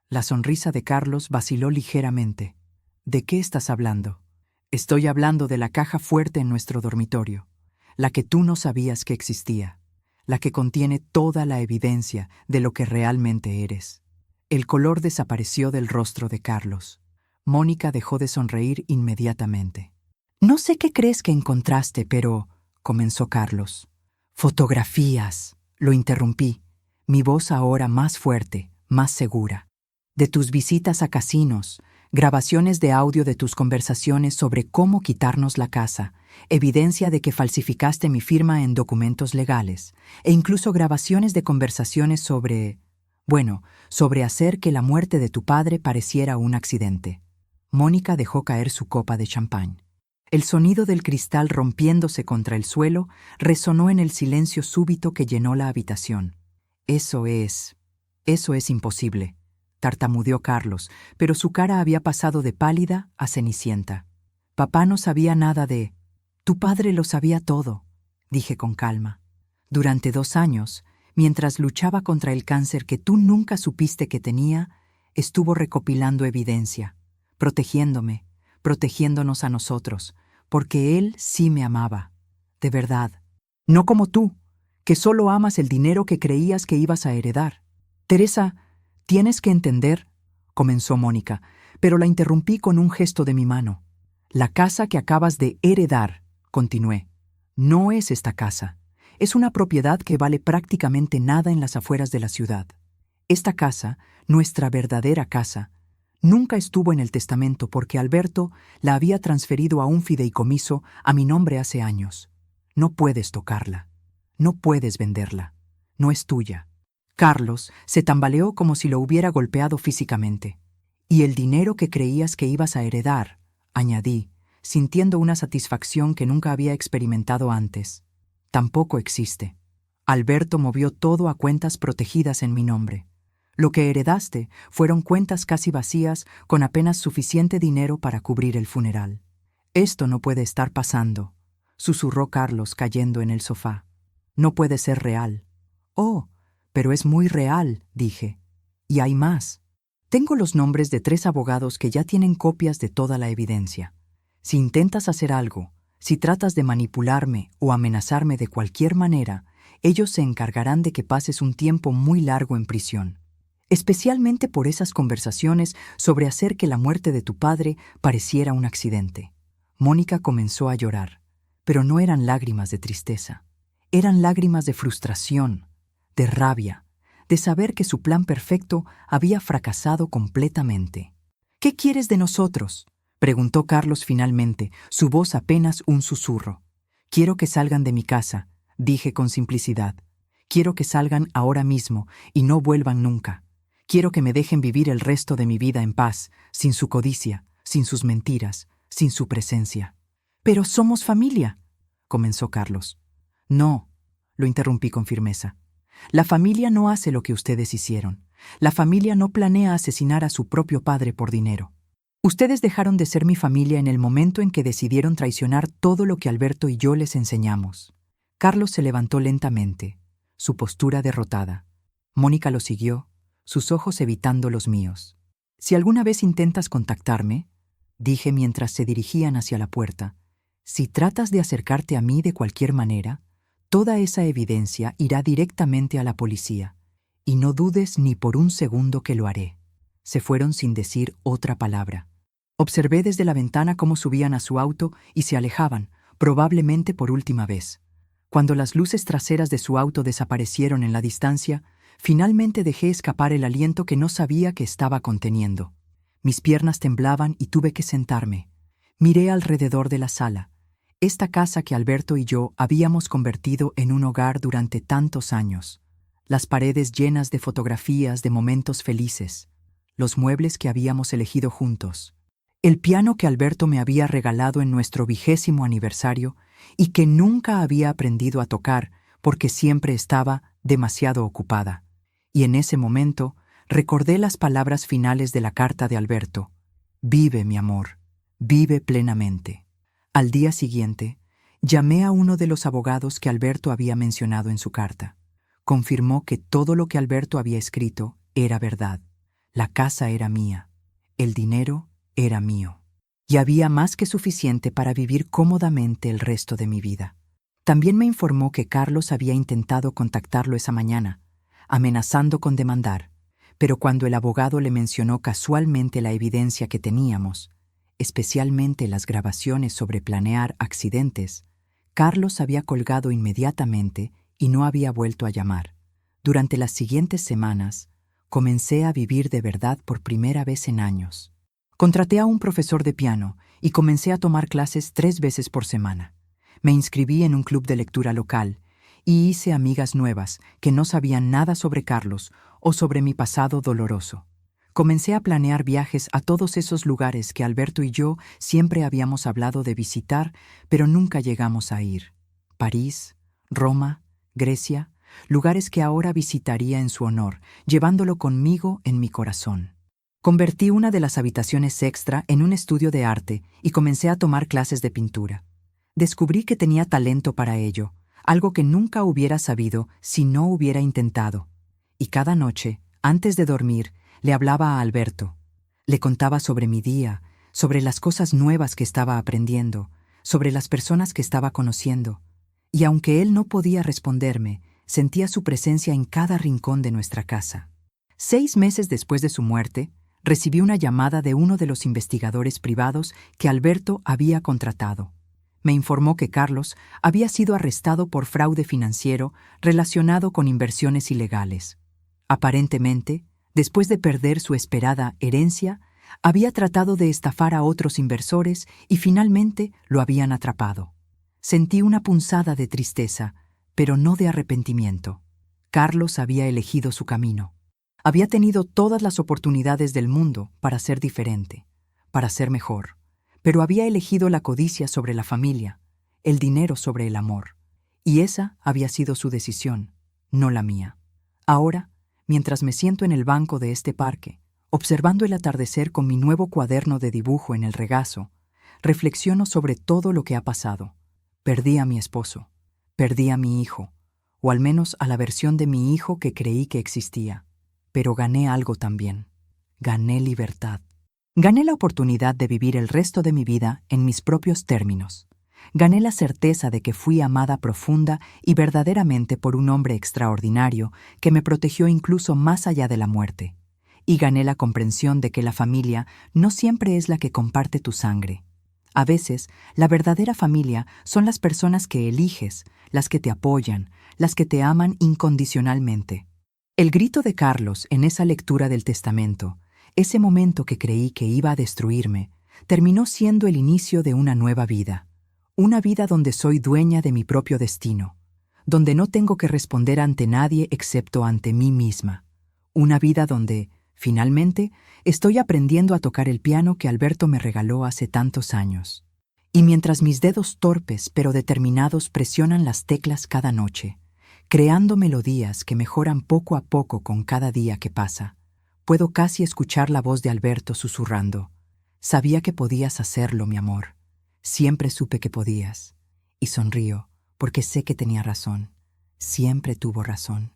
La sonrisa de Carlos vaciló ligeramente. «¿De qué estás hablando?» «Estoy hablando de la caja fuerte en nuestro dormitorio, la que tú no sabías que existía, la que contiene toda la evidencia de lo que realmente eres». El color desapareció del rostro de Carlos. Mónica dejó de sonreír inmediatamente. «No sé qué crees que encontraste, pero...», comenzó Carlos. «Fotografías», lo interrumpí, mi voz ahora más fuerte, más segura. «De tus visitas a casinos, grabaciones de audio de tus conversaciones sobre cómo quitarnos la casa, evidencia de que falsificaste mi firma en documentos legales, e incluso grabaciones de conversaciones sobre hacer que la muerte de tu padre pareciera un accidente». Mónica dejó caer su copa de champán. El sonido del cristal rompiéndose contra el suelo resonó en el silencio súbito que llenó la habitación. Eso es imposible», tartamudeó Carlos, pero su cara había pasado de pálida a cenicienta. «Papá no sabía nada de...». «Tu padre lo sabía todo», dije con calma. «Durante 2 años, mientras luchaba contra el cáncer que tú nunca supiste que tenía, estuvo recopilando evidencia, protegiéndome, protegiéndonos a nosotros, porque él sí me amaba, de verdad. No como tú, que solo amas el dinero que creías que ibas a heredar». «Teresa, tienes que entender», comenzó Mónica, pero la interrumpí con un gesto de mi mano. «La casa que acabas de heredar», continué, «no es esta casa. Es una propiedad que vale prácticamente nada en las afueras de la ciudad. Esta casa, nuestra verdadera casa, nunca estuvo en el testamento porque Alberto la había transferido a un fideicomiso a mi nombre hace años. No puedes tocarla. No puedes venderla. No es tuya. Carlos se tambaleó como si lo hubiera golpeado físicamente. Y el dinero que creías que ibas a heredar, añadí, sintiendo una satisfacción que nunca había experimentado antes, tampoco existe. Alberto movió todo a cuentas protegidas en mi nombre. Lo que heredaste fueron cuentas casi vacías con apenas suficiente dinero para cubrir el funeral. Esto no puede estar pasando, susurró Carlos cayendo en el sofá. No puede ser real. Oh, pero es muy real, dije. Y hay más. Tengo los nombres de 3 abogados que ya tienen copias de toda la evidencia. Si intentas hacer algo, si tratas de manipularme o amenazarme de cualquier manera, ellos se encargarán de que pases un tiempo muy largo en prisión. Especialmente por esas conversaciones sobre hacer que la muerte de tu padre pareciera un accidente. Mónica comenzó a llorar, pero no eran lágrimas de tristeza. Eran lágrimas de frustración, de rabia, de saber que su plan perfecto había fracasado completamente. ¿Qué quieres de nosotros?, preguntó Carlos finalmente, su voz apenas un susurro. Quiero que salgan de mi casa, dije con simplicidad. Quiero que salgan ahora mismo y no vuelvan nunca. Quiero que me dejen vivir el resto de mi vida en paz, sin su codicia, sin sus mentiras, sin su presencia. Pero somos familia, comenzó Carlos. No, lo interrumpí con firmeza. La familia no hace lo que ustedes hicieron. La familia no planea asesinar a su propio padre por dinero. Ustedes dejaron de ser mi familia en el momento en que decidieron traicionar todo lo que Alberto y yo les enseñamos. Carlos se levantó lentamente, su postura derrotada. Mónica lo siguió, sus ojos evitando los míos. Si alguna vez intentas contactarme, dije mientras se dirigían hacia la puerta, si tratas de acercarte a mí de cualquier manera, toda esa evidencia irá directamente a la policía, y no dudes ni por un segundo que lo haré. Se fueron sin decir otra palabra. Observé desde la ventana cómo subían a su auto y se alejaban, probablemente por última vez. Cuando las luces traseras de su auto desaparecieron en la distancia, finalmente dejé escapar el aliento que no sabía que estaba conteniendo. Mis piernas temblaban y tuve que sentarme. Miré alrededor de la sala. Esta casa que Alberto y yo habíamos convertido en un hogar durante tantos años. Las paredes llenas de fotografías de momentos felices. Los muebles que habíamos elegido juntos. El piano que Alberto me había regalado en nuestro 20º aniversario y que nunca había aprendido a tocar porque siempre estaba demasiado ocupada. Y en ese momento recordé las palabras finales de la carta de Alberto. Vive, mi amor, vive plenamente. Al día siguiente, llamé a uno de los abogados que Alberto había mencionado en su carta. Confirmó que todo lo que Alberto había escrito era verdad. La casa era mía. El dinero era mío. Y había más que suficiente para vivir cómodamente el resto de mi vida. También me informó que Carlos había intentado contactarlo esa mañana, amenazando con demandar, pero cuando el abogado le mencionó casualmente la evidencia que teníamos, especialmente las grabaciones sobre planear accidentes, Carlos había colgado inmediatamente y no había vuelto a llamar. Durante las siguientes semanas, comencé a vivir de verdad por primera vez en años. Contraté a un profesor de piano y comencé a tomar clases 3 veces por semana. Me inscribí en un club de lectura local y hice amigas nuevas que no sabían nada sobre Carlos o sobre mi pasado doloroso. Comencé a planear viajes a todos esos lugares que Alberto y yo siempre habíamos hablado de visitar, pero nunca llegamos a ir. París, Roma, Grecia, lugares que ahora visitaría en su honor, llevándolo conmigo en mi corazón. Convertí una de las habitaciones extra en un estudio de arte y comencé a tomar clases de pintura. Descubrí que tenía talento para ello, algo que nunca hubiera sabido si no hubiera intentado. Y cada noche, antes de dormir, le hablaba a Alberto. Le contaba sobre mi día, sobre las cosas nuevas que estaba aprendiendo, sobre las personas que estaba conociendo. Y aunque él no podía responderme, sentía su presencia en cada rincón de nuestra casa. 6 meses después de su muerte, recibí una llamada de uno de los investigadores privados que Alberto había contratado. Me informó que Carlos había sido arrestado por fraude financiero relacionado con inversiones ilegales. Aparentemente, después de perder su esperada herencia, había tratado de estafar a otros inversores y finalmente lo habían atrapado. Sentí una punzada de tristeza, pero no de arrepentimiento. Carlos había elegido su camino. Había tenido todas las oportunidades del mundo para ser diferente, para ser mejor, pero había elegido la codicia sobre la familia, el dinero sobre el amor. Y esa había sido su decisión, no la mía. Ahora, mientras me siento en el banco de este parque, observando el atardecer con mi nuevo cuaderno de dibujo en el regazo, reflexiono sobre todo lo que ha pasado. Perdí a mi esposo, perdí a mi hijo, o al menos a la versión de mi hijo que creí que existía. Pero gané algo también. Gané libertad. Gané la oportunidad de vivir el resto de mi vida en mis propios términos. Gané la certeza de que fui amada profunda y verdaderamente por un hombre extraordinario que me protegió incluso más allá de la muerte. Y gané la comprensión de que la familia no siempre es la que comparte tu sangre. A veces, la verdadera familia son las personas que eliges, las que te apoyan, las que te aman incondicionalmente. El grito de Carlos en esa lectura del testamento, ese momento que creí que iba a destruirme, terminó siendo el inicio de una nueva vida. Una vida donde soy dueña de mi propio destino, donde no tengo que responder ante nadie excepto ante mí misma. Una vida donde, finalmente, estoy aprendiendo a tocar el piano que Alberto me regaló hace tantos años. Y mientras mis dedos torpes pero determinados presionan las teclas cada noche, creando melodías que mejoran poco a poco con cada día que pasa, puedo casi escuchar la voz de Alberto susurrando: «Sabía que podías hacerlo, mi amor. Siempre supe que podías». Y sonrío, porque sé que tenía razón. Siempre tuvo razón.